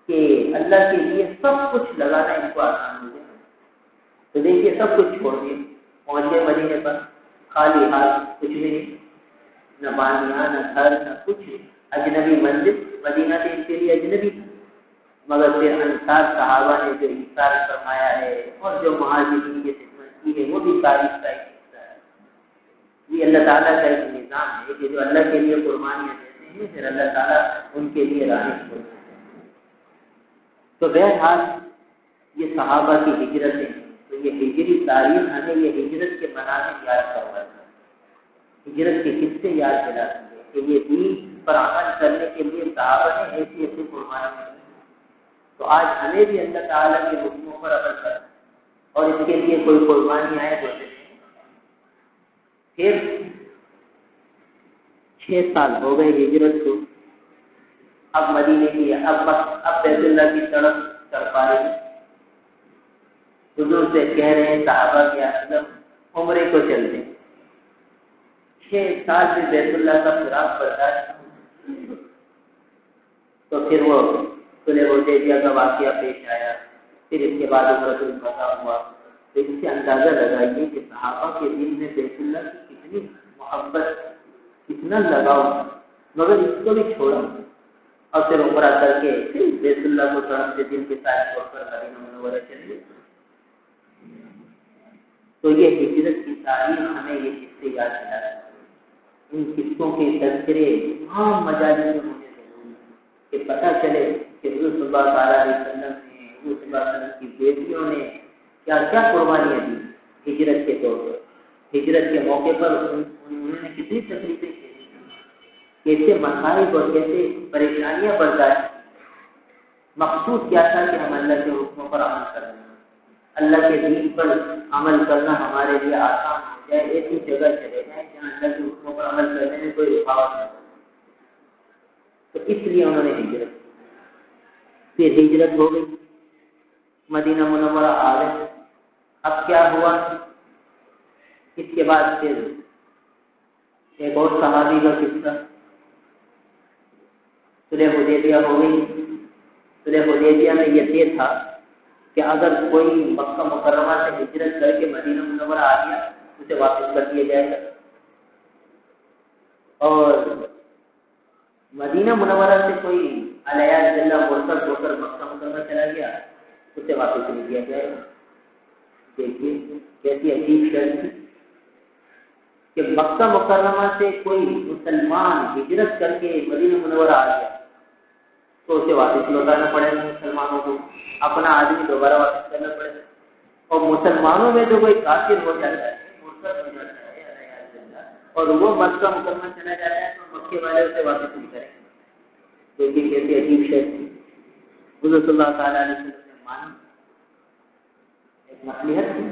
کہ اللہ کے لیے سب کچھ لگانا ان کو آسان ہو گیا. تو دیکھیے سب کچھ چھوڑ دیے، پہنچ گئے مدینے پر، خالی ہاتھ، کچھ بھی نہیں، نہ باندیاں نہ گھر نہ کچھ، اجنبی منزل، مدینہ سے ان کے لیے اجنبی تھا. مگر پھر انصار صحابہ نے جو انصار فرمایا ہے اور جو مہاجرین کی خدمت کی ہے وہ بھی تاریخ کا ایک حصہ ہے. یہ اللہ تعالیٰ کا ایک نظام ہے کہ جو اللہ کے لیے قربانیاں دیتے ہیں پھر اللہ تعالیٰ ان کے لیے راہ کھولتے ہیں. تو بہرحال یہ صحابہ کی ہجرتیں، تو یہ ہجری تاریخ ہمیں یہ ہجرت کے مناظر یاد کرواتا ہے، ہجرت کے قصے یاد دلاتے ہیں کہ یہ دین پر عمل کرنے کے لیے صحابہ نے ایسی ایسی قربانیاں کی. تو آج ہمیں بھی اللہ تعالیٰ کے حکموں پر عمل کرنا اور اس کے لیے کوئی قربانی آئے تو پھر 6 سال ہو گئے ہجرت کو. اب مدینے کی اب بیت اللہ کی طرف چڑھ پا رہے ہیں. حضور سے کہہ رہے ہیں صحابہ کے مطلب عمرے کو چلتے ہیں. 6 سال سے بیت اللہ کا فراق برداشت، تو پھر وہ صلح حدیبیہ کا واقعہ پیش آیا، پھر اس کے بعد عمرۃ القضاء ہوا. تو اس سے اندازہ لگائیے کہ صحابہ کے دل میں بیت اللہ کی کتنی محبت، کتنا لگاؤ، مگر اس کو بھی چھوڑا اور پھر عمرہ کر کے پھر بیت اللہ کو طرف سے دل کے ساتھ چھوڑ کر مدینہ منورہ چلے. تو یہ ہجرت کی تاریخ ہمیں یہ قصے یاد دلاتا ہے. ان قصوں کے تذکرے تمام مجالس میں ہونے ضروری کہ پتہ چلے کہ حضور صلی اللہ علیہ وسلم نے، حضور صلی اللہ علیہ وسلم کی بیٹیوں نے کیا کیا قربانیاں دی ہجرت کے طور پر. ہجرت کے موقع پر انہوں نے کتنی تکلیفیں کی، کیسے مسائل اور کیسے پریشانیاں برداشت. مقصود کیا تھا کہ ہم اللہ کے حکموں پر عمل کریں، اللہ کے دین پر عمل کرنا ہمارے لیے آسان ہو جائے، ایسی جگہ چلے جائیں جہاں اللہ کے حکموں پر عمل کرنے میں کوئی رکاوٹ نہ ہو. تو اس لیے انہوں نے ہجرت کی. پھر ہجرت ہو گئی، مدینہ منورہ آ گئے. اب کیا ہوا؟ اس کے بعد پھر ایک اور صحابی کا قصہ، صلح حدیبیہ ہو گئی۔ صلح حدیبیہ میں یہ تھا کہ اگر کوئی مکہ مکرمہ سے ہجرت کر کے مدینہ منورہ آ گیا اسے واپس کر دیا جائے گا، اور مدینہ منورہ سے کوئی علیہ اللہ مرتد ہو کر مکہ مکرمہ چلا گیا اسے واپس نہیں دیا جائے گا۔ دیکھیے کیسی عجیب شرط ہے کہ مکہ مکرمہ سے کوئی مسلمان ہجرت کر کے مدینہ منورہ آ گیا تو اسے واپس لوٹانا پڑے گا، مسلمانوں کو اپنا آدمی دوبارہ واپس کرنا پڑے گا۔ اور مسلمانوں میں جو کوئی کافر ہو جاتا ہے، مرتد ہو جاتا ہے علیہ اللہ، اور وہ مکہ مکرمہ چلا جاتا ہے تو مکے والے اسے واپس نہیں کریں گے۔ دیکھیے کیسی عجیب شرط ہے۔ حضور صلی اللہ تعالیٰ علیہ وسلم نے مانی، ایک مصلحت تھی،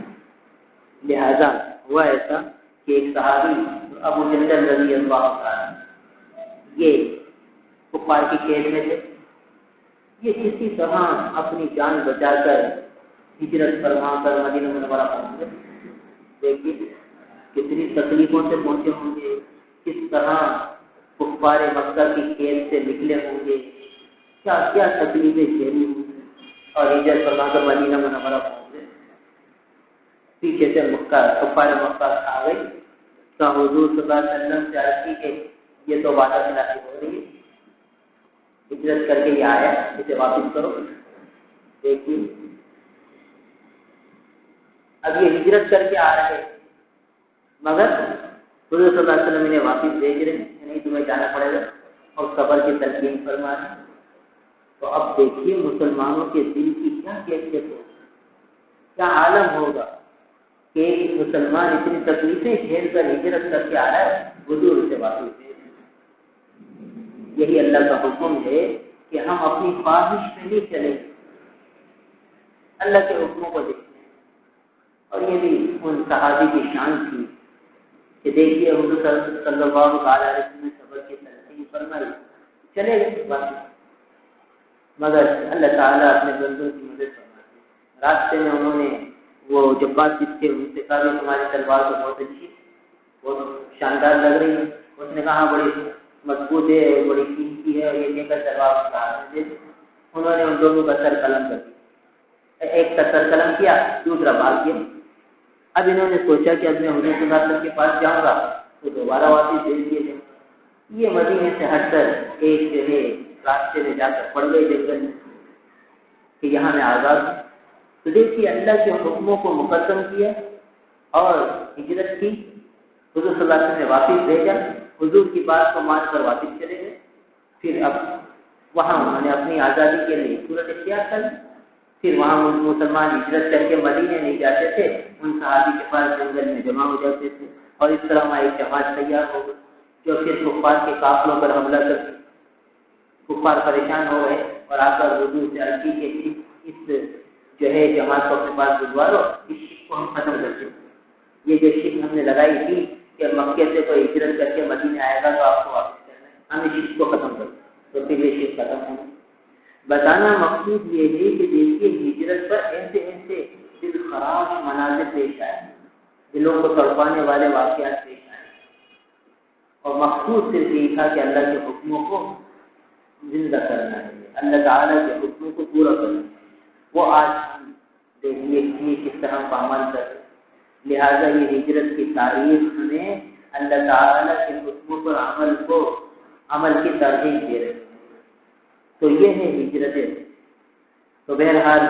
لہذا ہوا ایسا کہ ایک صحابی ابو جندل رضی اللہ تعالیٰ یہ کفار کی قید میں تھے، یہ کسی طرح اپنی جان بچا کر ہجرت فرما کر مدینہ منورہ پہنچ گئے۔ دیکھیے کتنی تکلیفوں سے پہنچے ہوں گے، کس طرح کفار مکہ کی قید سے نکلے ہوں گے، کیا کیا تکلیفیں جھیلی ہوں گی، اور ہجرت فرما کر مدینہ منورہ پہنچ گئے۔ پیچھے سے کفار مکہ آ گئی تو حضور صلی اللہ علیہ وسلم سے عرض کی کہ یہ تو وعدہ خلافی ہو رہی ہے، ہجرت کر کے یہ آیا اسے واپس کرو۔ دیکھیے اب یہ ہجرت کر کے آ رہے مگر حضور صلی اللہ علیہ وسلم انہیں واپس بھیج رہے ہیں، نہیں تمہیں جانا پڑے گا، اور صبر کی تلقین فرما رہے ہیں۔ تو اب دیکھیے مسلمانوں کے دل کی کیا کیفیت ہوگی، کیا عالم ہوگا کہ ایک مسلمان اتنی تکلیفیں جھیل کر ہجرت کر کے آ رہا ہے، حضور اسے واپس بھیج رہے ہیں۔ یہی اللہ کا حکم ہے کہ ہم اپنی خواہش پہ نہیں چلیں، اللہ کے حکموں کو دیکھیں۔ اور یہ بھی ان صحابی کی شان تھی کہ دیکھیے حضور صلی اللہ علیہ وسلم نے صبر کی تلقین فرمائی، چلے گئے واپس، مگر اللہ تعالیٰ اپنے بندوں کی مدد فرماتے۔ راستے میں انہوں نے وہ جو بات تھے ان سے کہا کہ تمہاری تلوار تو بہت اچھی، بہت شاندار لگ رہی ہے۔ اس نے کہا بڑی مضبوط ہے، بڑی قیمتی ہے، اور یہ کہہ کر تلوار دے۔ انہوں نے ان دونوں کا سر قلم کر دیا، ایک کا سر قلم کیا، دوسرا بھاگ گیا۔ اب انہوں نے سوچا کہ اب میں حضور صلی اللہ علیہ وسلم کے پاس جاؤں گا تو دوبارہ واپس بھیج دیے جائیں گے۔ یہ مدینے سے ہٹ کر ایک جو ہے راستے میں جا کر پڑ گئے جنگل میں کہ یہاں میں آزاد ہوں۔ تو دیکھیے اللہ کے حکموں کو مقدم کیا اور ہجرت کی، حضور صلی اللہ علیہ وسلم نے واپس بھیجا، حضور کی بات کو مان کر واپس چلے گئے۔ پھر اب وہاں انہوں نے اپنی آزادی کے لیے صورت اختیار کر لی۔ پھر وہاں مسلمان ہجرت کر کے مدینے نہیں جاتے تھے، ان صحابی کے پاس جنگل میں جمع ہو جاتے تھے، اور اس طرح وہاں ایک جماعت تیار ہو گئی جو پھر کفار کے قافلوں پر حملہ کرتی۔ کفار پریشان ہو گئے اور آ کر حضور سے عرض کی کہ اس جو ہے جماعت کو اپنے پاس بھجوا دو، اس شک کو ہم ختم کر دیں۔ یہ جو شک ہم نے لگائی تھی کہ مکے سے کوئی ہجرت کر کے مدینے آئے گا تو آپ کو واپس کرنا ہے، ہم اس شک کو ختم کر دیں۔ تو پھر یہ شک ختم ہو۔ بتانا مقصود یہ ہے کہ دیکھیے ہجرت پر ایسے ایسے دل خراش مناظر پیش آئے، دلوں کو تڑپانے والے واقعات پیش آئے، اور مقصود صرف یہ تھا کہ اللہ کے حکموں کو زندہ کرنا ہے، اللہ تعالیٰ کے حکموں کو پورا کرنا ہے۔ وہ آج ہم دیکھیے کہ کس طرح کا عمل کریں، لہٰذا یہ ہجرت کی تاریخ ہمیں اللہ تعالیٰ کے حکموں پر عمل کی ترغیب دے رہے ہیں۔ تو یہ ہے ہجرت۔ تو بہرحال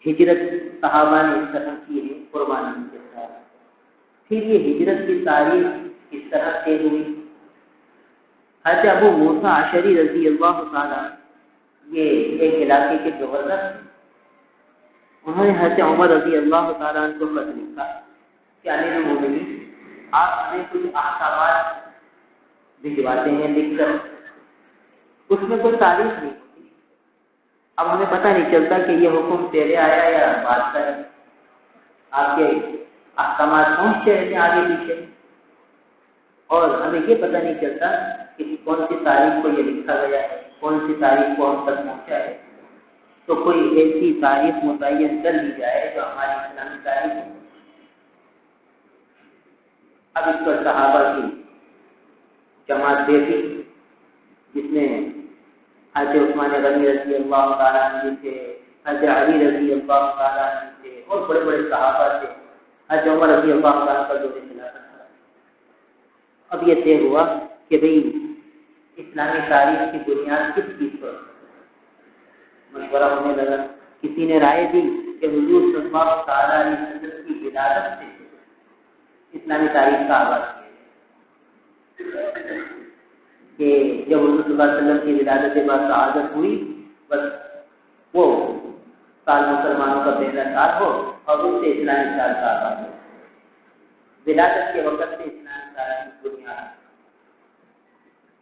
ہجرت صحابہ نے اس طرح کی ہے قربانی کے ساتھ۔ پھر یہ ہجرت کی تاریخ کس طرح سے ہوئی؟ حضرت ابو موسیٰ اشعری رضی اللہ تعالیٰ یہ ایک علاقے کے گورنر، انہوں نے حضرت عمر رضی اللہ تعالیٰ عنہ کو خط لکھا کہ امیر المومنین آپ ہمیں کچھ احکامات بھجواتے ہیں لکھ کر، اس میں کوئی تاریخ نہیں ہوتی، اب ہمیں پتہ نہیں چلتا کہ یہ حکم پہلے آیا یا بعد کا ہے، آپ کے احکامات پہنچتے رہتے ہیں آگے پیچھے، اور ہمیں یہ پتہ نہیں چلتا کہ کون سی تاریخ کو یہ لکھا گیا ہے، کون سی تاریخ کو ہم تک پہنچا ہے۔ تو کوئی ایسی تاریخ متعین کر لی جائے جو ہماری اسلامی تاریخ ہے۔ اب اس پر صحابہ کی جماعت دیکھی جس میں حضرت عثمان غنی رضی اللہ تعالیٰ عنہ تھے، حضرت علی رضی اللہ تعالیٰ عنہ تھے اور بڑے بڑے صحابہ تھے، حضرت عمر رضی اللہ تعالیٰ کا دور خلافت تھا۔ اب یہ طے ہوا کہ بھئی اسلامی تاریخ کی بنیاد کس چیز پر؟ مشورہ ہونے لگا۔ کسی نے رائے دی کہ حضور صلی اللہ تعالیٰ علیہ وسلم کی ولادت سے اسلامی تاریخ کا آغاز کیا کہ جب حضور صلی اللہ علیہ وسلم کی ولادت کے بعد شہادت ہوئی، بس وہ سال مسلمانوں کا پہلا سال ہو اور اس سے اسلامی سال کا آغاز ہو۔ ولادت کے وقت سے اسلامی تاریخ کی بنیاد۔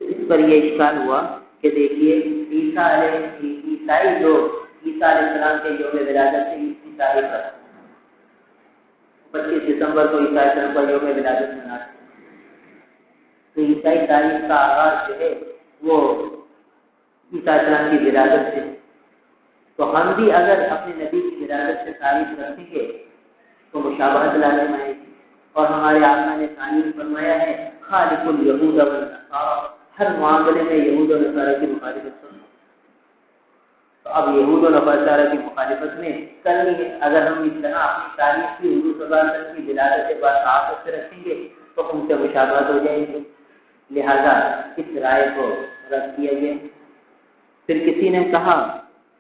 اس پر یہ اشکال ہوا کہ دیکھیے عیسائی لوگ عیسیٰ علیہ السلام کے یوم ولادت سے عیسوی تاریخ پر 25 دسمبر کو عیسیٰ علیہ السلام کا یوم ولادت مناتے ہیں۔ تو عیسائی تاریخ کا آغاز جو ہے وہ عیسیٰ علیہ السلام کی ولادت سے، تو ہم بھی اگر اپنے نبی کی ولادت سے تاریخ رکھیں گے تو مشابہت لازم آئے گی۔ اور ہمارے آقا نے تعلیم فرمایا ہے خالق الیہود والنصارى، ہر معاملے میں یہود و نصارہ کی مخالفت کرنا۔ تو اب یہود و نصارہ کی مخالفت میں کرنی ہے۔ اگر ہم اس طرح اپنی تاریخ کی حضور صلی اللہ علیہ وسلم کی ولادت کے بعد تعاقب سے رکھیں گے تو ان سے مشابہت ہو جائے گی، لہذا اس رائے کو رد کیا گیا۔ پھر کسی نے کہا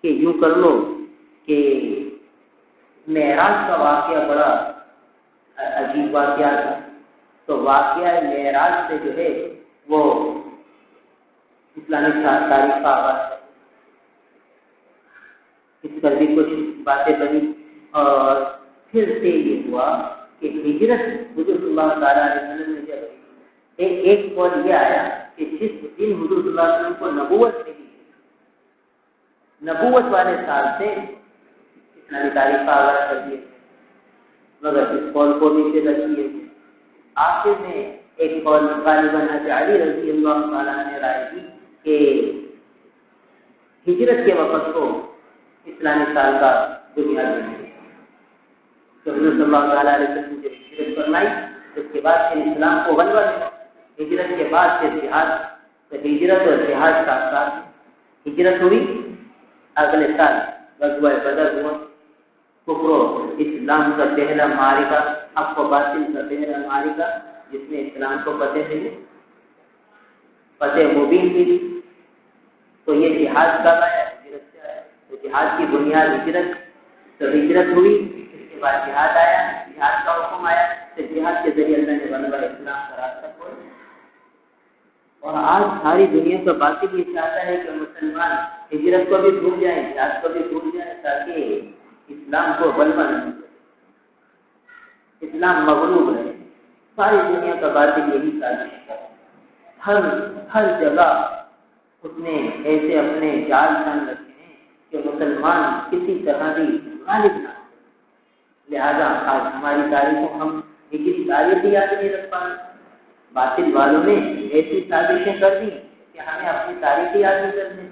کہ یوں کر لو کہ معراج کا واقعہ بڑا عجیب واقعہ تھا، تو واقعہ معراج سے جو ہے وہ اسلامی تاریخ کا آغاز ہے۔ اس پر بھی کچھ باتیں بنی اور پھر سے یہ ہوا کہ ہجرت حضور صلی اللہ تعالیٰ علیہ وسلم نے جب ایک قول یہ آیا کہ جس دن حضور صلی اللہ علیہ وسلم کو نبوت ملی، نبوت والے سال سے اسلامی تاریخ کا آغاز کر دیا، مگر اس قول کو بھی رد کیے۔ آخر میں ایک قول غالباً حضرت علی رضی اللہ تعالیٰ نے رائے دی کہ ہجرت کے وقت کو اسلامی سال کا بنیاد بنے۔ تو حضور صلی اللہ تعالیٰ علیہ وسلم نے ہجرت فرمائی، اس کے بعد پھر اسلام کو غلبہ ملا۔ ہجرت کے بعد پھر جہاد، تو ہجرت اور جہاد ساتھ ساتھ۔ ہجرت ہوئی، اگلے سال غزوہ بدر ہوا، کفر و اسلام کا پہلا معرکہ، حق و باطل کا پہلا معرکہ جس میں اسلام کو فتح ملی، فتح مبین ملی۔ تو یہ جہاد کب آیا؟ ہجرت سے آیا۔ تو جہاد کی بنیاد ہجرت، تو ہجرت ہوئی، اس کے بعد جہاد آیا، جہاد کا حکم آیا، پھر جہاد کے ذریعے اللہ نے غلبہ اسلام کا راستہ کھولا۔ اور آج ساری دنیا کا باطل یہ چاہتا ہے کہ مسلمان ہجرت کو بھی بھول جائیں، جہاد کو بھی بھول جائیں، تاکہ اسلام کو غلبہ نہ ملے، اسلام مغلوب ہے۔ ساری دنیا کا باطل یہی سازش ہے۔ ہر جگہ اس نے ایسے اپنے جال تن رکھے ہیں کہ مسلمان کسی طرح بھی غالب نہ ہو۔ لہذا آج ہماری تاریخ کو ہم ہجری تاریخ یاد نہیں رکھ پائے۔ باطل والوں نے ایسی سازشیں کر دی کہ ہمیں اپنی تاریخ یاد نہیں کرنے،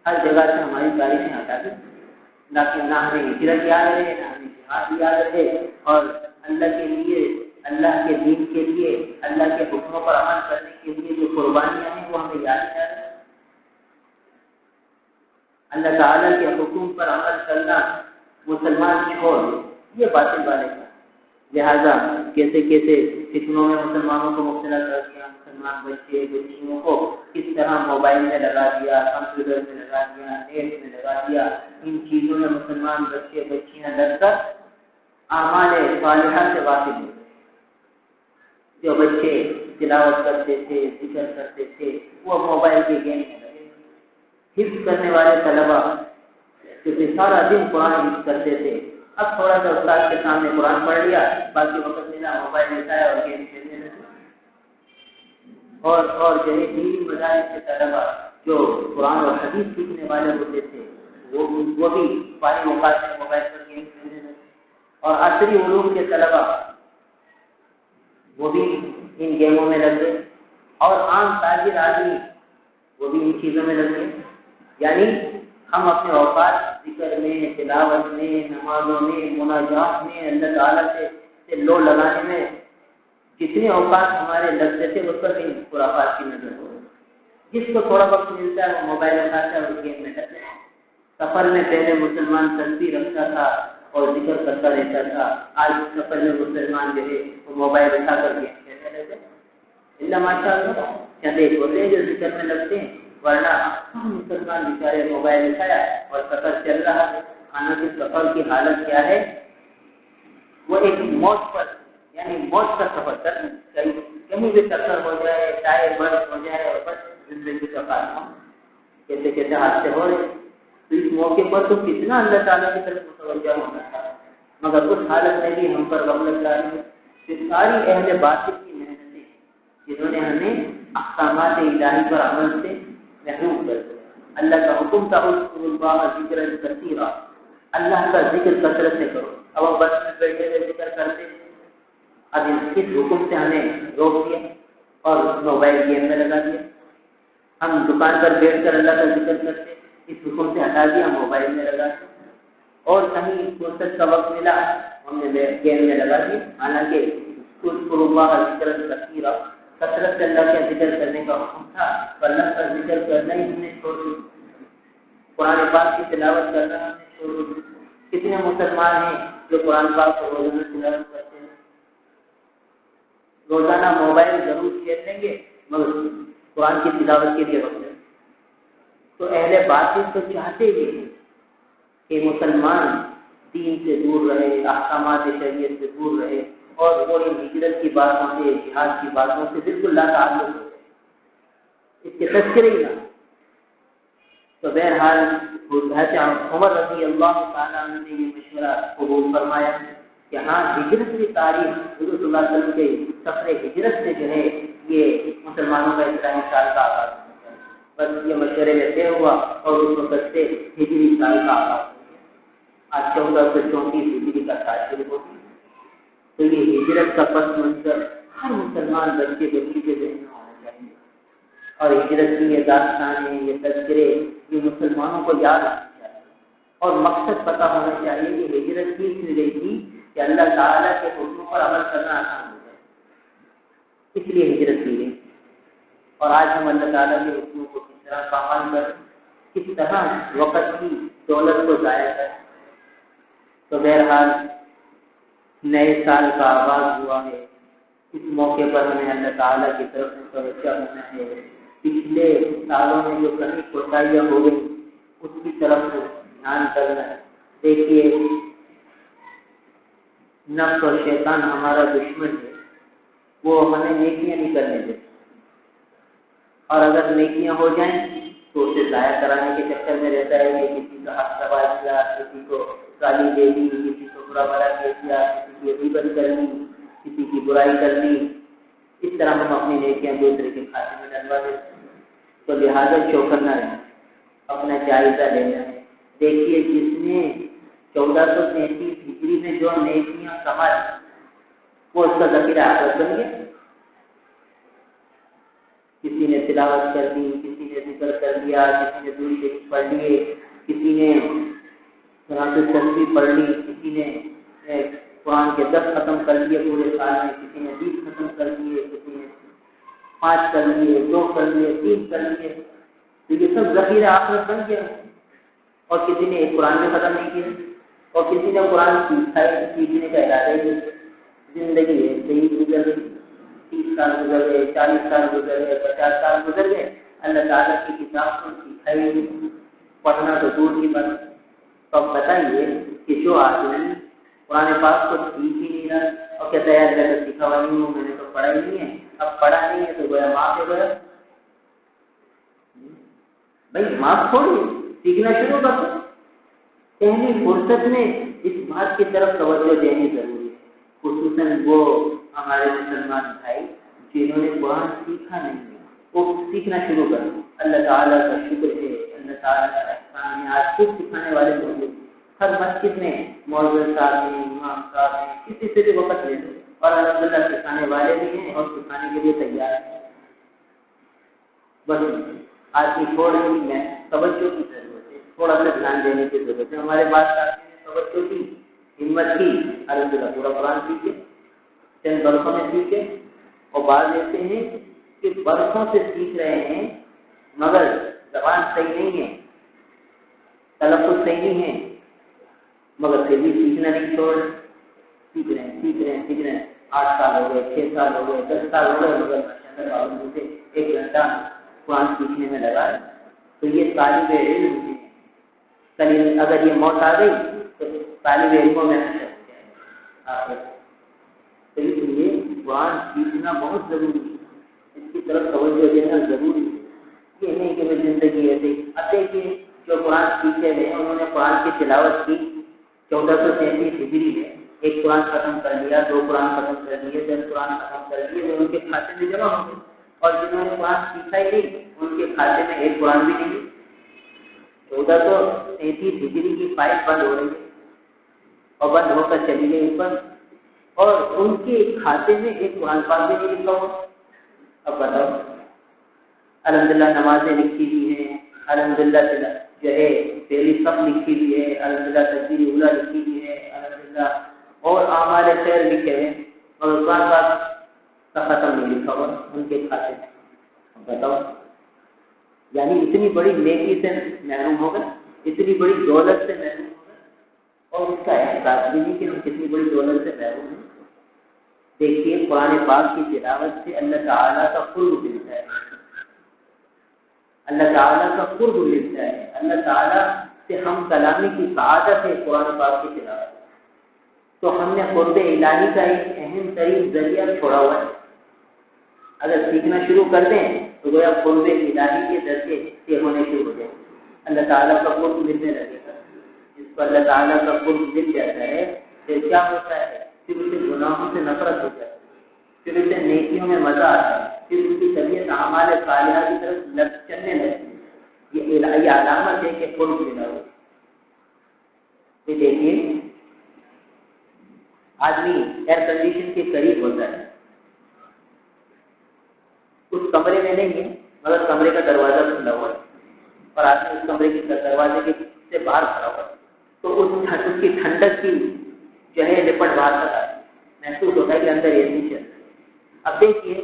ہر جگہ سے ہماری تاریخیں ہٹا دی، نہ ہمیں ہجرت یاد رہے، نہ ہمیں جہاد یاد رہے، اور اللہ کے لیے، اللہ کے دین کے لیے، اللہ کے حکموں پر عمل کرنے کے لیے جو قربانیاں ہیں وہ ہمیں یاد نہیں آ رہی۔ اللہ تعالیٰ کے حکم پر عمل کرنا مسلمان چھوڑ یہ باطل والے کا۔ لہذا کیسے کیسے فتنوں میں مسلمانوں کو مبتلا کر دیا، مسلمان بچے بچیوں کو کس طرح موبائل میں لگا دیا، کمپیوٹر میں لگا دیا، نیٹ میں لگا دیا، ان چیزوں میں مسلمان بچے بچیاں لگ کر اعمال صالحہ سے واقف ہو گئے۔ جو بچے تلاوت کرتے تھے، ذکر کرتے تھے، وہ موبائل کے گیم میں لگے۔ حفظ کرنے والے طلبا کیونکہ سارا دن قرآن حفظ کرتے تھے، اب تھوڑا سا استاد کے سامنے قرآن پڑھ لیا، باقی وقت ملا موبائل لیتا ہے اور گیم کھیلنے لگے۔ اور جو ہے دینی مدارس کے طلبا جو قرآن اور حدیث سیکھنے والے ہوتے تھے وہ بھی فارغ اوقات میں موبائل پر گیم کھیلنے لگے۔ اور عصری علوم کے طلبا وہ بھی ان گیموں میں لگ گئے، اور عام تاجر آدمی وہ بھی ان چیزوں میں لگ گئے۔ یعنی ہم اپنے اوقات ذکر میں، تلاوت میں، نمازوں میں، مناجات میں، اللہ تعالیٰ سے لو لگانے میں جتنے اوقات ہمارے لگتے تھے اس پر بھی خرافات کی نظر ہو رہی ہے۔ جس کو تھوڑا وقت ملتا ہے وہ موبائل اٹھاتا ہے اور گیم میں لگتا ہے۔ سفر میں پہلے مسلمان تصویر رکھتا تھا اور ذکر کرتا رہتا تھا، آج سفر میں مسلمان جو ہے وہ موبائل اٹھا کر گیم کھیلنے لگتے ہیں۔ اللہ ماشاء اللہ چند ایک ہوتے ہیں جو ذکر میں لگتے ہیں، ورنہ مسلمان بیچارے موبائل اٹھایا اور سفر چل رہا ہے۔ حالانکہ سفر کی حالت کیا ہے؟ وہ ایک موت پر، یعنی موت کا سفر کر کہیں بھی ٹکر ہو جائے، ٹائر برسٹ ہو جائے اور بس زندگی کا خاتمہ کیسے کیسے حادثے ہو رہے۔ تو اس موقع پر تو کتنا اللہ تعالیٰ کی طرف متوجہ ہونا تھا، مگر اس حالت میں بھی ہم پر غفلت ڈالی۔ یہ ساری اہل باطل کی محنتیں جنہوں نے ہمیں احکامات الہی پر عمل سے محروم کر دیا۔ اللہ کا حکم تھا اذکروا اللہ ذکرا کثیرا، اللہ کا ذکر کثرت سے کرو۔ اب ہم بس میں بیٹھے ہوئے ذکر کرتے، اب اس حکم سے ہمیں روک دیا اور موبائل گیم میں لگا دیا۔ ہم دکان پر بیٹھ کر اللہ کا ذکر کرتے، اس حکم سے ہٹا دیا، موبائل میں لگا دیا۔ اور کہیں فرصت کا وقت ملا ہم نے گیم میں لگا دیا۔ حالانکہ اذکروا اللہ ذکرا کثیرا، کثرت سے اللہ کا ذکر کرنے کا حکم تھا، اور اللہ کا ذکر کرنا ہی ہم نے چھوڑ دیا۔ قرآن پاک کی تلاوت کرنا ہم نے چھوڑ دیا۔ کتنے مسلمان ہیں جو قرآن پاک کو روزانہ تلاوت کرتے ہیں؟ روزانہ موبائل ضرور کھیل لیں گے مگر قرآن کی تلاوت کے لیے وقت ہے۔ تو اہل باطل تو چاہتے ہی ہیں کہ مسلمان دین سے دور رہے، احکامات شریعت سے دور رہے، اور وہ ان ہجرت کی باتوں سے، جہاد کی باتوں سے بالکل لا تعلق ہو جائے، اس کے تذکرے ہی نہ۔ تو بہرحال حضرت عمر رضی اللہ تعالیٰ عنہ نے یہ مشورہ قبول فرمایا کہ ہاں ہجرت کی تاریخ حضور صلی اللہ علیہ وسلم کے سفر ہجرت سے جو ہے یہ مسلمانوں کا اسلامی سال کا آغاز ہوتا ہے۔ بس یہ مشورے میں طے ہوا اور اس وقت سے ہجری سال کا آغاز ہو گیا۔ آج 1434 ہجری کا سال شروع ہو گیا۔ تو یہ ہجرت کا پس منظر ہر مسلمان بچے بچی کے ذہن میں ہونا چاہیے، اور ہجرت کی یہ داستانیں، یہ تذکرے یہ مسلمانوں کو یاد آنا چاہیے، اور مقصد پتہ ہونا چاہیے کہ ہجرت کی اس لیے تھی کہ اللہ تعالیٰ کے حکموں پر عمل کرنا آسان ہو جائے، اس لیے ہجرت کی گئی۔ اور آج ہم اللہ تعالیٰ کے حکموں کو کس طرح پامال کریں، کس طرح وقت کی دولت کو ضائع کریں۔ تو بہرحال نئے سال کا آغاز ہوا ہے، اس موقع پر ہمیں اللہ تعالیٰ کی طرف متوجہ ہونا ہے۔ پچھلے سالوں میں جو کمی کوتاہیاں ہو گئی اس کی طرف دھیان کرنا ہے۔ دیکھیے نفس اور شیطان ہمارا دشمن ہے، وہ ہمیں نیکیاں نہیں کرنے دیتے، اور اگر نیکیاں ہو جائیں تو اسے ضائع کرانے کے چکر میں رہتا ہے کہ کسی کا حق سوال کیا، کسی کو گالی دے دی، کسی کو برا بھلا کہہ دیا، کسی کی غیبت کر لی، کسی کی برائی کر لی، اس طرح ہم اپنی نیکیاں دوسرے کے کھاتے میں ڈلوا دیتے ہیں۔ تو لہٰذا چوکنا رہنا، اپنا جائزہ لینا ہے۔ دیکھیے جس نے 1433 ہجری میں جو نیکیاں کمائی وہ اس کا ذخیرہ آخرت بن گیا۔ کسی نے تلاوت کر دی، کسی نے ذکر کر دیا، کسی نے دوری شریف پڑھ لیے، کسی نے قرآن کی تسبیح پڑھ لی، کسی نے قرآن کے 10 ختم کر لیے پورے سال میں، کسی نے 20 ختم کر لیے، کسی نے 5 کر لیے، 2 کر لیے، 3 کر لیے، تو یہ سب ذخیرہ آخرت بن گیا۔ اور کسی نے ایک قرآن بھی ختم نہیں کیا، اور کسی نے قرآن سیکھنے کا ارادہ ہی نہیں، زندگی ہے صحیح گزر گئی، 30 سال گزر گئے، 40 سال گزر گئے، 50 سال گزر گئے، اللہ تعالیٰ کی کتاب کو سیکھا ہی نہیں، پڑھنا تو دور کی بات۔ تو اب بتائیے کہ جو آدمی قرآن پاک کو سیکھ ہی نہیں رہا اور کہتا ہے میں تو سیکھا ہوا نہیں ہوں، میں نے تو پڑھا ہی نہیں ہے، اب پڑھا نہیں ہے تو گویا معاف ہے، گویا بھائی معاف چھوڑیے، سیکھنا شروع کر دو۔ پہلی فرصت میں اس بات کی طرف توجہ دینی ضروری ہے، خصوصاً وہ ہمارے مسلمان بھائی جنہوں نے قرآن سیکھا نہیں ہے، وہ سیکھنا شروع کر دو۔ اللہ تعالیٰ کا شکر ہے، اللہ تعالیٰ کا احسان ہے، آج خود سکھانے والے موجود ہیں۔ ہر مسجد میں مولوی صاحب ہیں، امام صاحب ہیں، کسی سے بھی وقت لے لو، اور الحمدللہ سکھانے والے بھی ہیں اور سکھانے کے لیے تیار ہیں۔ بس آج کی تھوڑی سی میں توجہ کی ضرورت ہے، تھوڑا سا دھیان دینے کی ضرورت ہے. ہمارے پاس توجہ کی ہمت کی الحمدللہ پورا قرآن سیکھے، چند برسوں میں سیکھے. اور بعض ایسے ہیں کہ برسوں سے سیکھ رہے ہیں مگر زبان صحیح نہیں ہے، تلفظ صحیح نہیں ہے، مگر پھر بھی سیکھنا نہیں چھوڑ، سیکھ رہے ہیں. 8 سال ہو گئے، 6 سال ہو گئے، 10 سال ہو گئے، مگر ماشاءاللہ سے 1 گھنٹہ قرآن سیکھنے میں لگا ہے. تو یہ طالب علم ہے. کل اگر یہ موت آ گئی تو طالب علموں میں حشر ہو جائے گا. تو اس لیے قرآن سیکھنا بہت ضروری ہے، اس کی طرف توجہ دینا ضروری ہے. یہ نہیں کہ میں زندگی ایسے اتے کہ جو قرآن سیکھے ہوئے انہوں نے قرآن کی تلاوت کی 1433 ہجری میں، 1 قرآن ختم کر لیا، 2 قرآن ختم کر لیے، 10 قرآن ختم کر لیے، وہ ان کے کھاتے میں جمع ہو گئے. اور جنہوں نے قرآن سیکھا ہی نہیں ان کے کھاتے میں 1 قرآن بھی نہیں. 1433 ہجری کی فائل بند ہو رہی ہے اور بند ہو کر چلی گئی اوپر، اور ان کے کھاتے میں 1 قرآن پاک بھی نہیں لکھا ہوا. اب بتاؤ، الحمدللہ نمازیں لکھی ہوئی ہیں، الحمدللہ جو ہے پہلی سب لکھی ہوئی ہے، الحمدللہ تکبیر اولیٰ لکھی ہوئی ہے، الحمدللہ اور اعمال خیر لکھے ہیں، اور قرآن پاک کا ختم نہیں لکھا ہوا ان کے کھاتے میں. بتاؤ، یعنی اتنی بڑی نیکی سے محروم ہو گئے، اتنی بڑی دولت سے محروم ہو گئے، اور اس کا احساس بھی نہیں کہ ہم کتنی بڑی دولت سے محروم ہیں. دیکھیے قرآن پاک کی تلاوت سے اللہ تعالیٰ کا قرب ملتا ہے، اللہ تعالیٰ کا قرب ملتا ہے، اللہ تعالیٰ سے ہم کلامی کی سعادت ہے قرآن پاک کی تلاوت. تو ہم نے قرب الہی کا ایک اہم ترین ذریعہ چھوڑا ہوا ہے. اگر سیکھنا شروع کر دیں تو گویا قرب الہی کے درجے سے ہونے شروع ہو جائیں. اللہ تعالیٰ کا قرب ملنے لگے گا. جس کو اللہ تعالیٰ کا قرب مل جاتا ہے پھر کیا ہوتا ہے؟ پھر اسے گناہوں سے نفرت ہو جاتی ہے، پھر اسے نیکیوں میں مزہ آتا ہے، پھر اس کی طبیعت اعمال صالحہ کی طرف چلنے لگتی ہے. یہ علامت ہے کہ قرب ملا ہو. یہ دیکھیے آدمی ایئر کنڈیشن کے قریب ہوتا ہے، اس کمرے میں نہیں ہے مگر کمرے کا دروازہ کھلا ہوا ہے اور آدمی اس کمرے کے دروازے کے سے باہر کھڑا ہوا ہے، تو اس کی ٹھنڈک کی جو ہے لپٹ باہر تک آتی ہے، محسوس ہوتا ہے کہ اندر اے سی چل رہا ہے. اب دیکھیے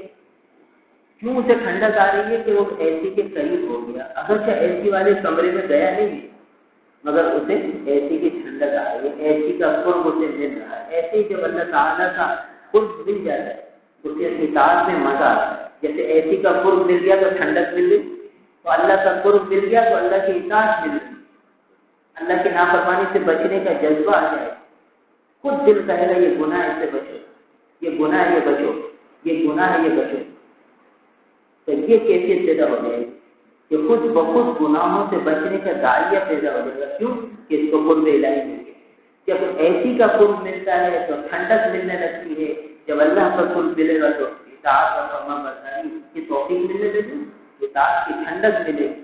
کیوں اسے ٹھنڈک آ رہی ہے کہ وہ اے سی کے قریب ہو گیا. اگرچہ اے سی والے کمرے میں گیا نہیں ہے مگر اسے اے سی کی ٹھنڈک آ رہی ہے، اے سی کا قرب اسے مل رہا ہے. ایسے ہی جب اللہ تعالیٰ کا قرب مل جاتا ہے اسے اطاعت میں مزہ آتا ہے. جیسے اے سی کا قرب مل گیا تو ٹھنڈک مل گئی، تو اللہ کا قرب مل گیا تو اللہ کی اطاعت مل گئی، اللہ کی نافرمانی سے بچنے کا جذبہ آ جائے. خود دل کہے گا یہ گناہ ہے، اس سے بچو، یہ گناہ ہے، یہ بچو، یہ گناہ ہے، یہ بچو. تو یہ کیفیت پیدا ہو جائے گی کہ خود بخود گناہوں سے بچنے کا داعیہ پیدا ہو جائے گا. کیوں کہ اس کو قرب الہی مل گیا. جب ایسی کا قرب ملتا ہے تو ٹھنڈک ملنے لگتی ہے، جب اللہ کا قرب ملے گا تو اطاعت اور فرمانبرداری کی توفیق ملنے لگی، اطاعت کی ٹھنڈک ملے گی.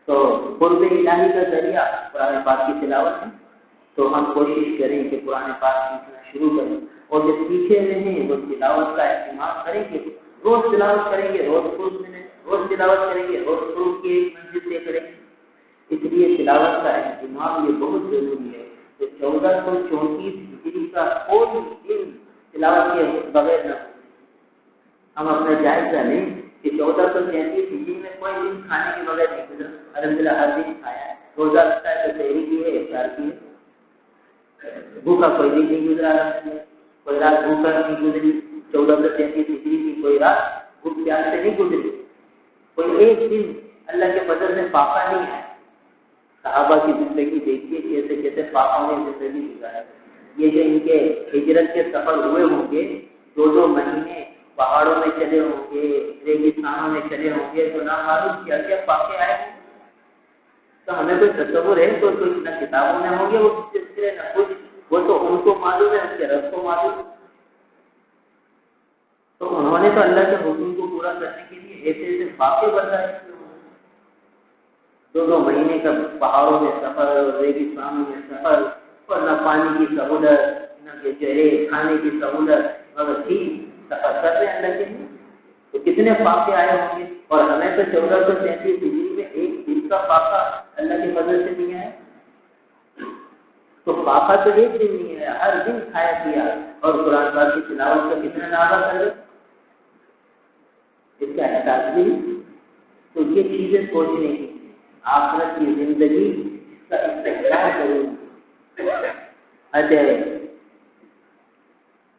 تو قرب الہی کا ذریعہ قرآن پاک کی تلاوت ہے. تو ہم کوشش کریں کہ قرآن پاک سیکھنا شروع کریں، اور جو سیکھے ہوئے ہیں وہ تلاوت کا اہتمام کریں گے، روز تلاوت کریں گے، روز تلاوت کریں گے، روز قرب کی ایک منزل طے کریں گے. اس لیے تلاوت کا اہتمام یہ بہت ضروری ہے. تو 1434 ہجری کا کوئی دن تلاوت کے بغیر نہ ہو. ہم اپنا جائزہ لیں کہ 1433 ہجری میں کوئی دن کھانے کے بغیر نہیں گزرا. الحمدللہ ہر دن کھایا ہے، روزہ رکھتا ہے تو سحری کی ہے، افطار کی ہے. بھوکا کوئی دن نہیں گزرا، کوئی رات بھوکا نہیں گزری. 1433 ہجری کی کوئی رات بھوک پیاس سے نہیں گزری. کوئی ایک دن اللہ کے فضل سے فاقہ نہیں ہے. صحابہ کی زندگی دیکھیے کیسے کیسے فاقوں نے زندگی گزارا. یہ جو ان کے ہجرت کے سفر ہوئے ہوں گے 2 مہینے پہاڑوں میں چلے ہوں گے، ریگستانوں میں چلے ہوں گے، تو نہ معلوم کیا کیا فاقے آئے ہوں. تو ہمیں کوئی تصور ہے تو کوئی نہ کتابوں میں ہوں گے وہ سلسلے نہ کچھ، وہ تو ان کو معلوم ہے، ان کے رب کو معلوم. تو انہوں نے تو اللہ کے حکم کو پورا کرنے کے لیے ایسے ایسے فاقے برداشت کیے. 2 مہینے کا پہاڑوں میں سفر، ریگستانوں میں سفر، اور نہ پانی کی سہولت، نہ جو ہے کھانے کی سہولت، مگر ٹھیک سفر کر رہے ہیں اللہ کے لیے. تو کتنے فاقے آئے ہوں گے. اور ہمیں تو 1433 ہجری میں ایک دن کا فاقہ اللہ کے فضل فاقہ تو ایک دن نہیں ہے، ہر دن کھایا پیا اور قرآن پاک کی تلاوت کا کتنا نعرہ کر لے، اس کا احساس بھی نہیں۔ تو یہ چیزیں سوچنے کی آخرت کی زندگی کا استحصال ضروری ہے۔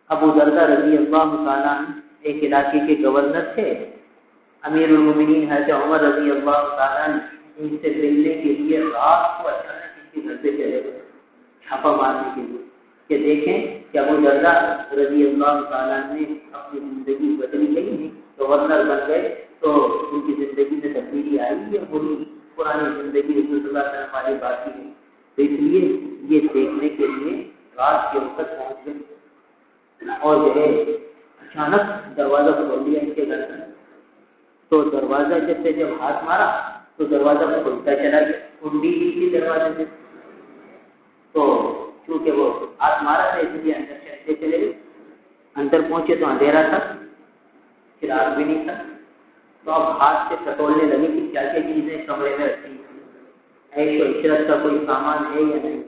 ابو دردہ رضی اللہ تعالیٰ ایک علاقے کے گورنر تھے۔ امیر المومنین حضرت عمر رضی اللہ تعالیٰ ان سے ملنے کے لیے رات کو اچانک ان کے گھر پہ چلے گئے چھاپا مارنے کے لیے کہ دیکھیں کہ ابو دردہ رضی اللہ تعالیٰ نے اپنی زندگی بدلی گئی، گورنر بن گئے تو ان کی زندگی میں تبدیلی آئی یا وہی پرانی زندگی رسول اللہ صلی اللہ علیہ وسلم والی باقی ہے۔ تو اس لیے یہ دیکھنے کے لیے رات کے وقت پہنچ گئے اور جو ہے اچانک دروازہ کھول دیا ان کے گھر میں۔ تو دروازہ جب ہاتھ مارا تو دروازہ کھلتا چلا گیا، کنڈی لی تھی دروازے سے، تو چونکہ وہ ہاتھ مارا تھا اس لیے اندر چلتے چلے گئے۔ اندر پہنچے تو اندھیرا تھا، چراغ بھی نہیں تھا، تو اب ہاتھ سے ٹٹولنے لگے کہ کیا کیا چیزیں کمرے میں رکھی ہیں، عیش و عشرت کا کوئی سامان ہے یا نہیں۔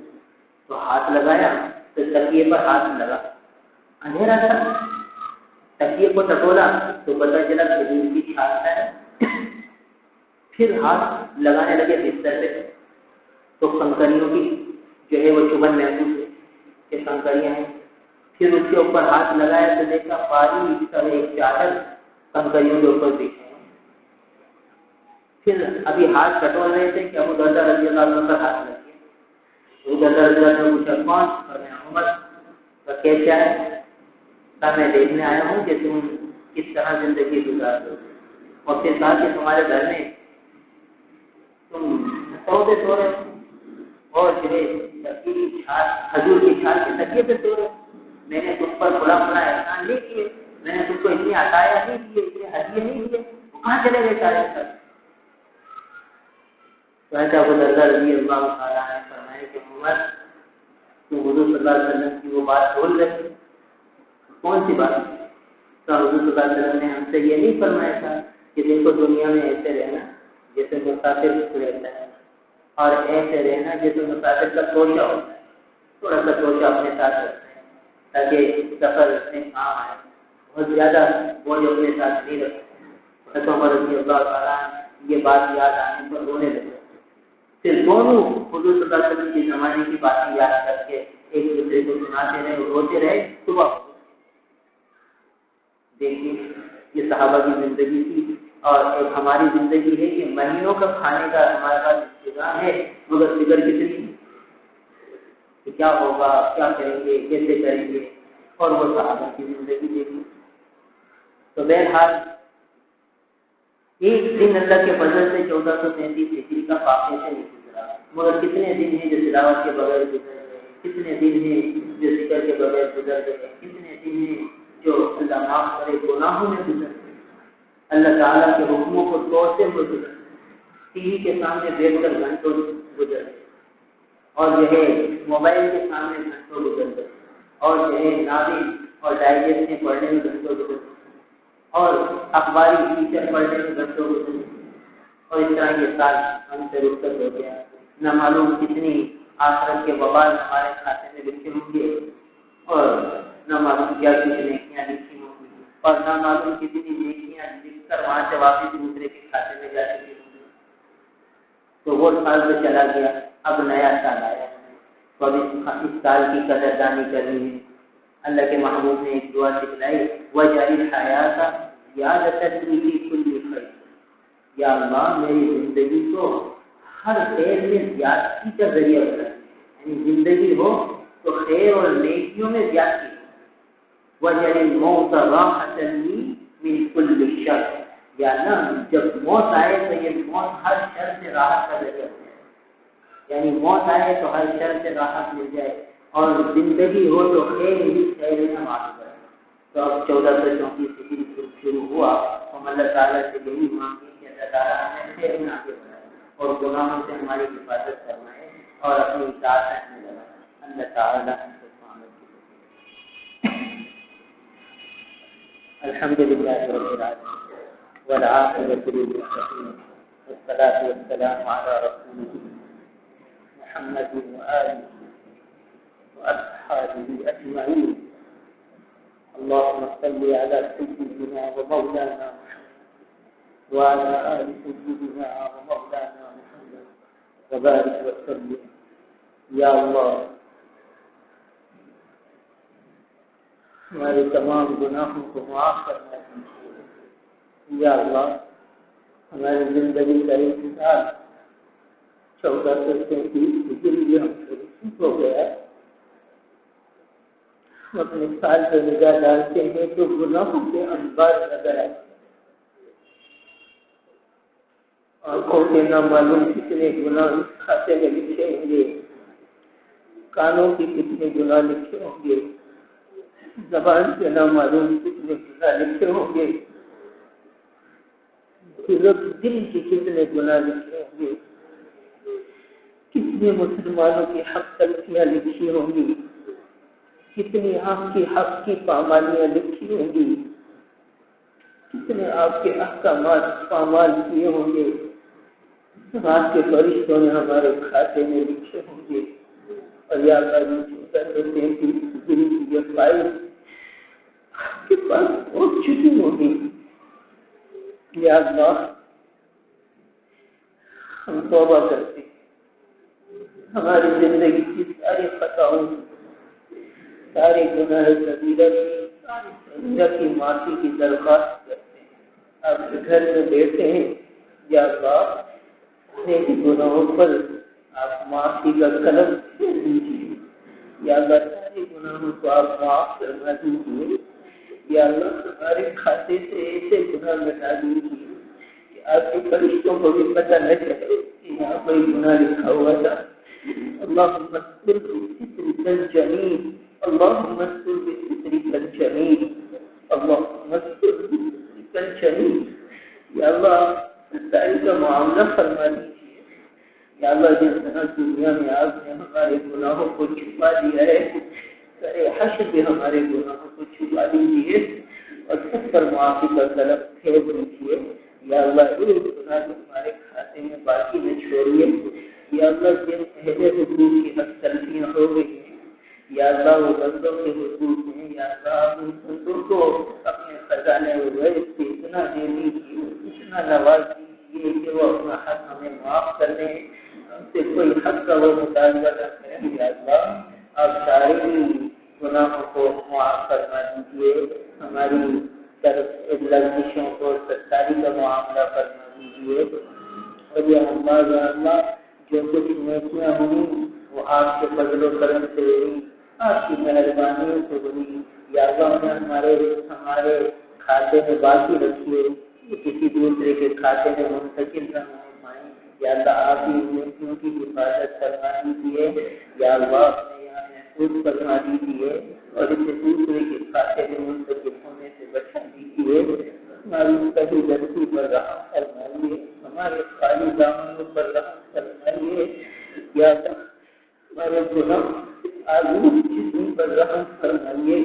تو ہاتھ لگایا تو تکیے پر ہاتھ لگا، اندھیرا تھا، تکیے کو ٹٹولا تو پتہ چلا کھجور کی چھال ہے۔ پھر ہاتھ لگانے لگے بستر پہ تو کنکریوں کی جو ہے وہ چبھن محسوس ہوئی کہ کنکریاں ہیں۔ پھر اس کے اوپر ہاتھ لگایا تو دیکھا پاری سب ایک چادر کنکریوں کے اوپر بچھی ہے۔ پھر ابھی ہاتھ ٹٹول رہے تھے کہ ابو دردہ رضی اللہ عنہ کا ہاتھ لگ گیا۔ ابو دردہ رضی اللہ عنہ نے پوچھا کون؟ اور میں عمر کا کیسا ہے؟ میں دیکھنے آیا ہوں کہ تم کس طرح زندگی گزار دو، اور پھر کہا کہ تمہارے گھر میں تم سودے سو رہے اور جو ہے کھجور کی چھال کے تکیے پہ سو رہے۔ میں نے تم پر بڑا بڑا احسان نہیں کیے، میں نے تم کو اتنی عطایا نہیں دیے، اتنے ہدیے نہیں دیے، وہ کہاں چلے گئے سارے سر؟ تو ایسا ابو دردہ رضی اللہ تعالیٰ نے فرمایا کہ عمر تم حضور صلی اللہ علیہ وسلم کی وہ بات بول رہے تھے، کون سی بات؟ تو حضور صلی اللہ علیہ وسلم نے ہم سے یہ نہیں فرمایا تھا کہ دیکھو دنیا میں ایسے رہنا جیسے مسافر رہتا ہے، اور ایسے رہنا جیسے مسافر کا توشہ ہوتا ہے، تھوڑا سا توشہ اپنے ساتھ رکھتا ہے تاکہ سفر میں کام آئے، بہت زیادہ بوجھ اپنے ساتھ نہیں رکھتے۔ حضرت عمر رضی اللہ تعالیٰ یہ بات یاد آنے پر رونے لگے۔ پھر دونوں حضور صلی اللہ علیہ وسلم کے زمانے کی باتیں یاد کر کے ایک دوسرے کو سناتے رہے اور روتے رہے۔ صبح دیکھیے یہ صحابہ کی زندگی تھی، اور ایک ہماری زندگی ہے کہ مہینوں کا کھانے کا ہمارے پاس انتظام ہے، مگر فکر کتنی کہ کیا ہوگا، کیا کریں گے، کیسے کریں گے، اور وہ صحابہ کی زندگی دیکھی۔ تو بہرحال ایک دن اللہ کے فضل سے 1433 ہجری کا واقعے سے نہیں گزرا، مگر کتنے دن ہیں جو تلاوت کے بغیر گزر گئے، کتنے دن ہیں جو ذکر کے بغیر گزر گئے، کتنے دن ہیں جو اللہ معاف کرے گناہوں میں گزر گئے، اللہ تعالیٰ کے حکموں کو توڑتے ہوئے گزر گئے، ٹی وی کے سامنے بیٹھ کر گھنٹوں گزر گئے، اور جو ہے موبائل کے سامنے گھنٹوں گزر گئے، اور جو ہے ناول اور ڈائجسٹ میں پڑھنے میں گھنٹوں گزر گئے، اور اخباری فیچر پڑھنے میں گھنٹوں گزر گئے، اور اس طرح یہ سال ہم سے رخصت ہو گیا۔ نہ معلوم کتنی آخرت کے وبال ہمارے کھاتے میں لکھے ہوں گے، اور نہ معلوم کیا کچھ نیکیاں لکھی ہوں گی، اور نہ معلوم کتنی نیکیاں لکھ کر وہاں سے واپس دوسرے کے کھاتے میں جا چکی ہوں گی۔ تو وہ سال تو چلا گیا، اب نیا سال آیا، تو اب اس سال کی قدردانی کرنی ہے۔ اللہ کے محبوب نے ایک دعا سکھلائی، وَجْعَلِ الْحَيَاةَ زِيَادَةً فِي كُلِّ خَيْرٍ، یا اللہ میری زندگی کو ہر خیر میں زیادتی کا ذریعہ بنا، یعنی زندگی ہو تو خیر اور نیکیوں میں زیادتی ہو۔ وَجْعَلِ الْمَوْتَ رَاحَةً لِّي مِنْ كُلِّ شَرٍ، یا اللہ جب موت آئے تو یہ موت ہر شر سے راحت کا ذریعہ بنے، یعنی موت آئے تو ہر شر سے راحت مل جائے، اور زندگی ہو تو خیر ہی خیر میں معلوم کرے۔ تو اب 1434 ہجری شروع ہوا، ہم اللہ تعالیٰ سے یہی مانگے کہ اللہ تعالیٰ ہمیں خیر میں آگے بڑھائے اور گناہوں سے ہماری حفاظت فرمائے اور اپنی اطاعت میں لگائے۔ اللہ تعالیٰ ہم سے الحمد للہ رب العالمین والعاقبۃ للمتقین والصلاة والسلام علی رسولہ محمد وآلہ وأصحابه أجمعين. اللهم صل على سيدنا ومولانا محمد وعلى آل سيدنا ومولانا محمد وبارك وسلم. یا اللہ ہمارے تمام گناہوں کو معاف کرنا دیجیے. یا اللہ ہماری زندگی کا انتظار 1433 ہجری ہم سے ہو گیا. ہم اپنے سال پہ نگاہ ڈالتے ہیں تو گناہوں کے انبار نظر آتے ہیں. آنکھوں کے نہ معلوم کتنے گناہ اس کھاتے میں لکھے ہوں گے, کانوں کے کتنے گناہ لکھے ہوں گے, زبان سے نہ معلوم کتنے گناہ لکھے ہوں گے, دل کے کتنے گناہ لکھے ہوں گے, کتنے مسلمانوں کی حق تلفیاں لکھی ہوں گی, کتنی آپ کی حق کی پامالیاں لکھی ہوں گی, کتنے آپ کے احکامات پامال کیے ہوں گے, آپ کے فرشتوں نے ہمارے کھاتے میں لکھے ہوں گے. اور یا اللہ کرتے ہیں کہ دل کی یہ فائل آپ کے پاس پہنچ چکی ہوگی. یا اللہ ہم توبہ کرتے ہیں, ہماری زندگی کی ساری خطاؤں سارے گناہ کبیرہ کی معافی کی درخواست کرتے ہیں. آپ کے گھر میں بیٹھے ہیں. یا اللہ نیک گناہوں پر آپ معافی کا قلم پھیر دیجیے. یا اللہ سارے گناہوں کو آپ معاف کرنا دیجیے. یا اللہ ہمارے کھاتے سے ایسے گناہ مٹا دیجیے کہ آپ کے فرشتوں کو بھی پتہ نہ چلے کہ یہاں کوئی گناہ لکھا ہوا تھا. اللہم استر بسترک الجمیل, اللہم استر بسترک الجمیل, اللہم استر بسترک الجمیل. یا اللہ ستائی کا معاملہ فرما دیجیے. یا اللہ جس طرح دنیا میں آپ نے ہمارے گناہوں کو چھپا دیا ہے, کرے حشر بھی ہمارے گناہوں کو چھپا دیجیے اور سب پر معافی کا طلب پھیر دیجیے. یا اللہ ایک گناہ کو ہمارے کھاتے میں باقی نہ چھوڑیے. یا اللہ جن اہل حقوق کی حق تلفیاں ہو گئی ہیں, یا اللہ وہ بندوں کے حقوق ہیں. یا اللہ ان بندوں کو اپنے خزانے وغیرہ سے اتنا دے دیجیے, اتنا نواز دیجیے کہ وہ اپنا حق ہمیں معاف کر دیں, ہم سے کوئی حق کا وہ مطالبہ نہ کریں. یا اللہ آپ سارے گناہوں کو معاف فرما دیجیے, ہماری طرف لغزشوں کو ستاری کا معاملہ فرما دیجیے. اور یا اللہ جو کچھ نیکیاں ہوئی وہ آپ کے فضل و کرم سے ہوئی, آپ کی مہربانیوں سے ہوئی. یا اللہ ہمارے کھاتے میں باقی رکھیے, کسی دوسرے کے کھاتے میں منتقل نہ ہو پائیں. یا اللہ آپ ہی نیکیوں کی حفاظت فرما دیجیے. یا اللہ محفوظ فرما دیجیے اور اسے دوسرے کے کھاتے میں منتقل ہونے سے بچا دیجیے. ہماری کبھی غلطی پر رحم فرمائیے, ہمارے خالی دامنوں پر رحم فرمائیے. یا اللہ ہمارے گناہ آلود جسم پر رحم فرمائیے,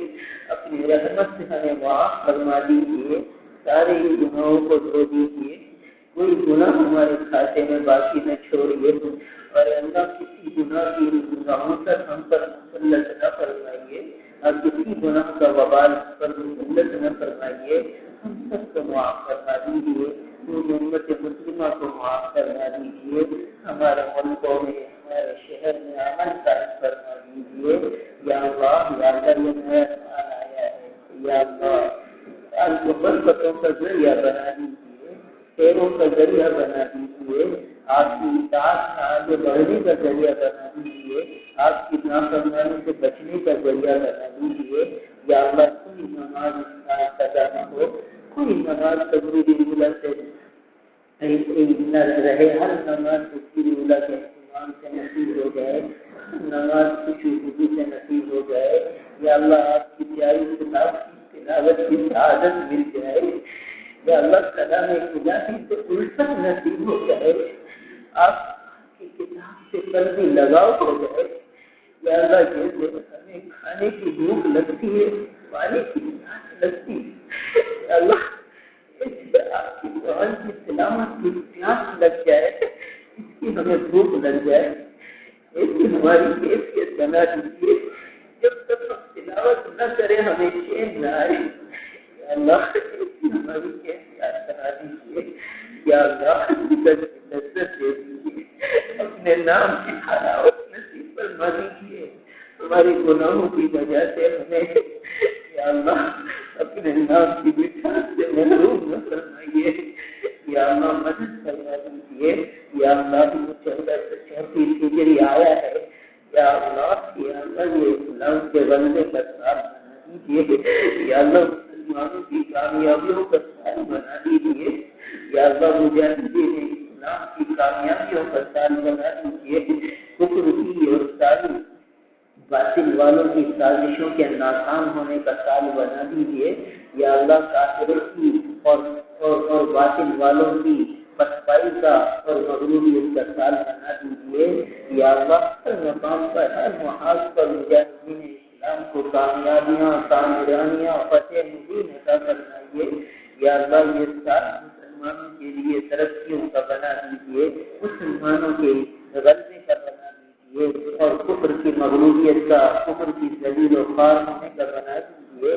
اپنی رحمت سے ہمیں معاف فرما دیجیے, سارے ہی گناہوں کو دھو دیجیے, کوئی گناہ ہمارے کھاتے میں باقی نہ چھوڑیے. اور اللہ کسی گناہ کی گناہوں تک ہم پر مسلط نہ فرمائیے, اور کسی گناہ کا وبال پر مسلط نہ فرمائیے. ہم سب کو معاف فرما دیجیے, پوری امت مسلمہ کو معاف فرما دیجیے. ہمارے ملکوں میں ہمارے شہر میں امن قائم فرما دیجیے. یا اللہ یا اللہ یہ نیا سال آیا ہے, یا اللہ سال کو برکتوں کا ذریعہ بنا دیجیے, خیروں کا ذریعہ بنا دیجیے, آپ کی اطاعت میں آگے بڑھنے کا ذریعہ بنا دیجیے, آپ کی نافرمانی سے بچنے کا ذریعہ بنا دیجیے. یا اللہ کوئی نماز قضا نہ ہو, کوئی نماز تقریری اولا سے نہ رہے, ہر نماز تقریری اولا کے اہتمام سے نصیب ہو جائے, نماز خوشی سے نصیب ہو جائے. یا اللہ آپ کی پیاری تلاوت کی سعادت مل جائے. یا اللہ کلام الہی سے الفت نصیب ہو جائے, آپ کی کتاب سے قلبی لگاؤ ہو جائے. یا اللہ جیسے ہمیں کھانے کی بھوک لگتی ہے, پانی کی پیاس لگتی ہے, یا اللہ آپ کی قرآن کی تلاوت کی پیاس لگ جائے, اس کی ہمیں بھوک لگ جائے, ایسی ہماری کیفیت بنا دیجیے. جب تک ہم تلاوت نہ کریں ہمیں چین نہ آئے. یا اللہ ہماری کیفیات بنا دیجیے. یا اللہ لذت دے دیجیے. اپنے نام کی حلاوت نصیب فرما دیجیے. ہمارے گناہوں کی وجہ سے ہمیں یا اللہ اپنے نام کی مٹھاس سے محروم نہ فرمائیے. یا اللہ مدد فرما دیجیے. یا اللہ چوتھی ہجری آیا ہے. یا اللہ یہ اسلام کے بندے کا سال بنا دیجیے. یا اللہ مسلمانوں کی کامیابیوں کا سال بنا دیجیے. یا اللہ مجاہدین اسلام کی کامیابیوں کا سال بنا دیجیے. کفر کی اور ساری باطل والوں کی سازشوں کے ناکام ہونے کا سال بنا دیجیے. یا اللہ کافروں کی اور باطل والوں کی پسپائی کا اور مغلوبیت کا سال بنا دیجیے. یا اللہ ہر مقام پر ہر محاذ پر مجاہدین اسلام کو کامیابیاں کامیابیاں فتح مبین عطا فرمائیے. یا اللہ یہ سال مسلمانوں کے لیے ترقیوں کا بنا دیجیے. مسلمانوں کے غلبے کا بنا دیجیے اور کفر کی مغلوبیت کا کفر کی ذلیل و خوار ہونے کا بنا دیجیے.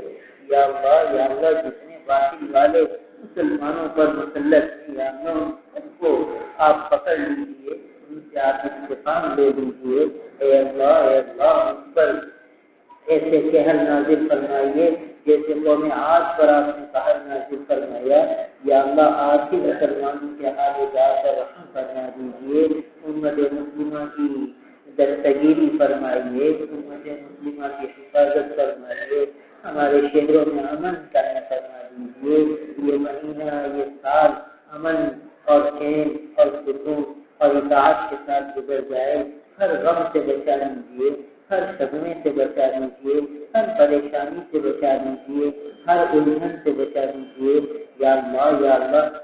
یا اللہ جتنے باطل والے مسلمانوں پر مسلط یا ان کو آپ پکڑ لیجیے. ان سے آپ انتقام لے لیجیے. اے اللہ ان پر ایسے قہر نازل فرمائیے جیسے قوم عاد پر آپ نے قہر نازل فرمایا. یا اللہ آج کی مسلمانوں کے حال جات پر رحم فرما دیجیے. امت مسلمہ کی دستگیری فرمائیے. امت مسلمہ کی حفاظت فرمائیے. ہمارے شہروں میں امن قائم فرما دیجیے. یہ مہینہ یہ سال امن اور چین اور سکون اور اطاعت کے ساتھ گزر جائے. ہر غم سے بچا لیجیے. ہر صدمے سے بچا لیجیے. ہر پریشانی سے بچا لیجیے. ہر الجھن سے بچا لیجیے. یا اللہ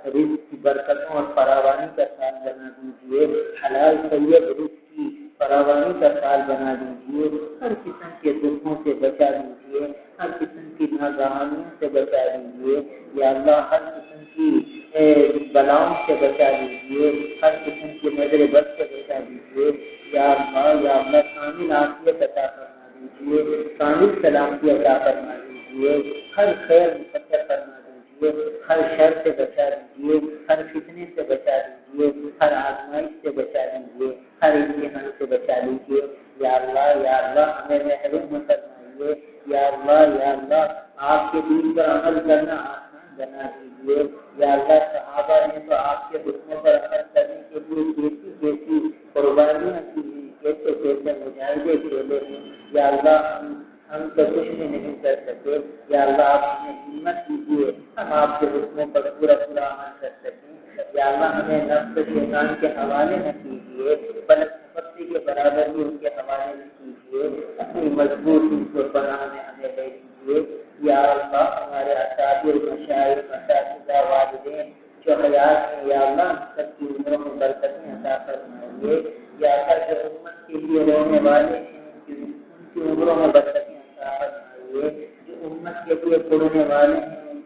رزق کی برکتوں اور فراوانی کا سال بنا دیجیے. حلال طیب رزق کی فراوانی کا سال بنا دیجیے. ہر قسم کے دکھوں سے بچا دیجیے. ہر قسم کی ناگہانیوں سے بچا دیجیے. یا اللہ ہر قسم کی بلاؤں سے بچا دیجیے. ہر قسم کی نظر بد سے بچا دیجیے. یا اللہ کامل عافیت عطا فرما دیجیے. کامل سلامتی عطا فرما دیجیے. ہر خیر مقدر فرما دیجیے. ہر شر سے بچا دیجیے. ہر فتنے سے بچا دیجیے. ہر آزمائش سے بچا دیجیے. ہر امتحان سے بچا لیجیے. یا اللہ ہمیں محروم مت فرمائیے. یا اللہ آپ کے دین پر عمل کرنا آسان بنا دیجیے. یا اللہ صحابہ نے تو آپ کے حکموں پر عمل کرنے کے لیے کیسی قربانیاں کی ہیں, کیسے مجاہدے کھیلے ہیں. یا اللہ ہم تو کچھ بھی نہیں کر سکے. یا اللہ آپ ہمیں ہمت دیجیے ہم آپ کے حکموں پر پورا عمل کر سکیں. یا اللہ ہمیں نفس شیطان کے حوالے نہ کیجیے بلکہ پتی کے برابر بھی ان کے حوالے نہ کیجیے. اپنی مضبوط ان کو پناہ میں ہمیں لے لیجیے. یا اللہ ہمارے اساتذہ مشائخ اساتذہ والدین جو حیات ہیں یا اللہ سب کی عمروں میں برکتیں عطا فرمائیے. یا اللہ جو امت کے لیے رہنے والے ہیں ان کی عمروں میں برکتیں عطا فرمائیے. جو امت کے لیے پڑھنے والے ہیں ان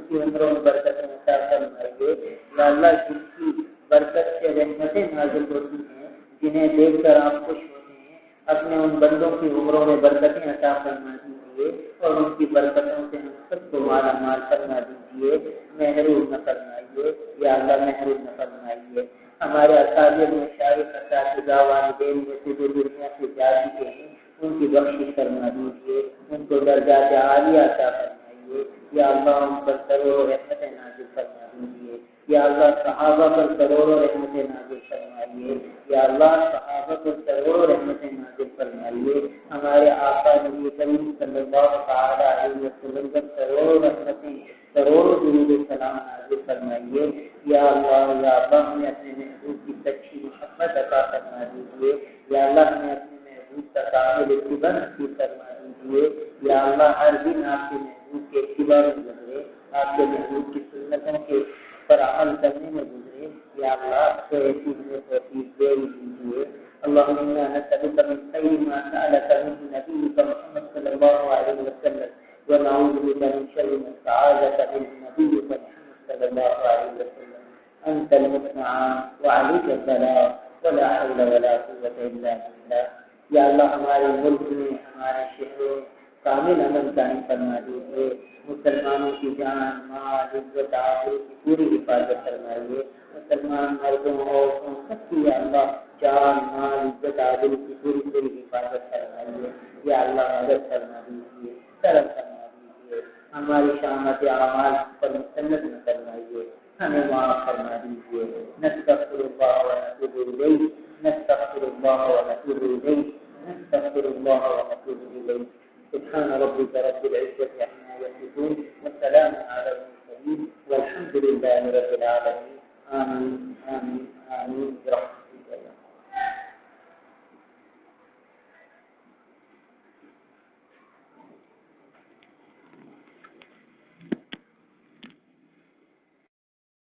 کی عمروں میں برکتیں عطا فرمائیے. یا اللہ جن کی برکت سے رحمتیں نازل ہوتی ہیں جنہیں دیکھ کر آپ خوش ہوتے ہیں اپنے ان بندوں کی عمروں میں برکتیں عطا فرما دیجیے اور ان کی برکتوں سے ہم سب کو مالا مال فرما دیجیے. محروم نہ فرمائیے. یا اللہ محروم نہ فرمائیے. ہمارے اساتذہ مشائخ اساتذہ والدین میں سے جو دنیا سے جا چکے ہیں ان کی بخشش فرما دیجیے. ان کو درجات عالیہ عطا فرمائیے. یا اللہ ان پر کروڑوں رحمتیں نازل فرما دیجیے. یا اللہ صحابہ پر کروڑوں رحمتیں نازل فرمائیے. یا اللہ صحابہ پر کروڑوں رحمتیں نازل فرمائیے. ہمارے آقا نبی کریم صلی اللہ تعالی علیہ وسلم پر کروڑوں رحمتیں کروڑوں درود و سلام نازل فرمائیے. یا اللہ ہمیں اپنے محبوب کی سچی محبت عطا فرما دیجیے. یا اللہ ہمیں اپنے محبوب کا کامل اتباع نصیب فرما دیجیے. یا اللہ ہر دن آپ کے محبوب کے اتباع میں گزرے. آپ کے محبوب کی سنتوں کے پر عمل کرنے میں گزرے. یا اللہ کو ایسی ہمیں توفیق دے دیجیے. اللهم انا نسالك من خير ما سالك منه نبيك محمد صلى الله عليه وسلم ونعوذ بك من شر ما استعاذك منه نبيك محمد صلى الله عليه وسلم. انت المستعان وعليك البلاغ ولا حول ولا قوه الا بالله. یا اللہ ہمارے ملک میں ہمارے شہروں میں کامل امن قائم فرما دیجیے، مسلمانوں کی جان مال عزت آبرو کی پوری حفاظت فرمائیے، مسلمان مردوں عورتوں سب کی یا اللہ جان مال عزت آبرو کی پوری حفاظت فرمائیے، یا اللہ مدد فرما دیجیے، کرم فرما دیجیے، ہماری شامت اعمال پر مسلط نہ فرمائیے، ہمیں معاف فرما دیجیے، نستغفر اللہ و نتوب الیہ، نستغفر اللہ و نتوب الیہ، نستغفر اللہ و نتوب الیہ، سبحان ربك رب العزة عما يصفون والسلام على المرسلين والحمد لله رب العالمين آمين آمين آمين برحمتك.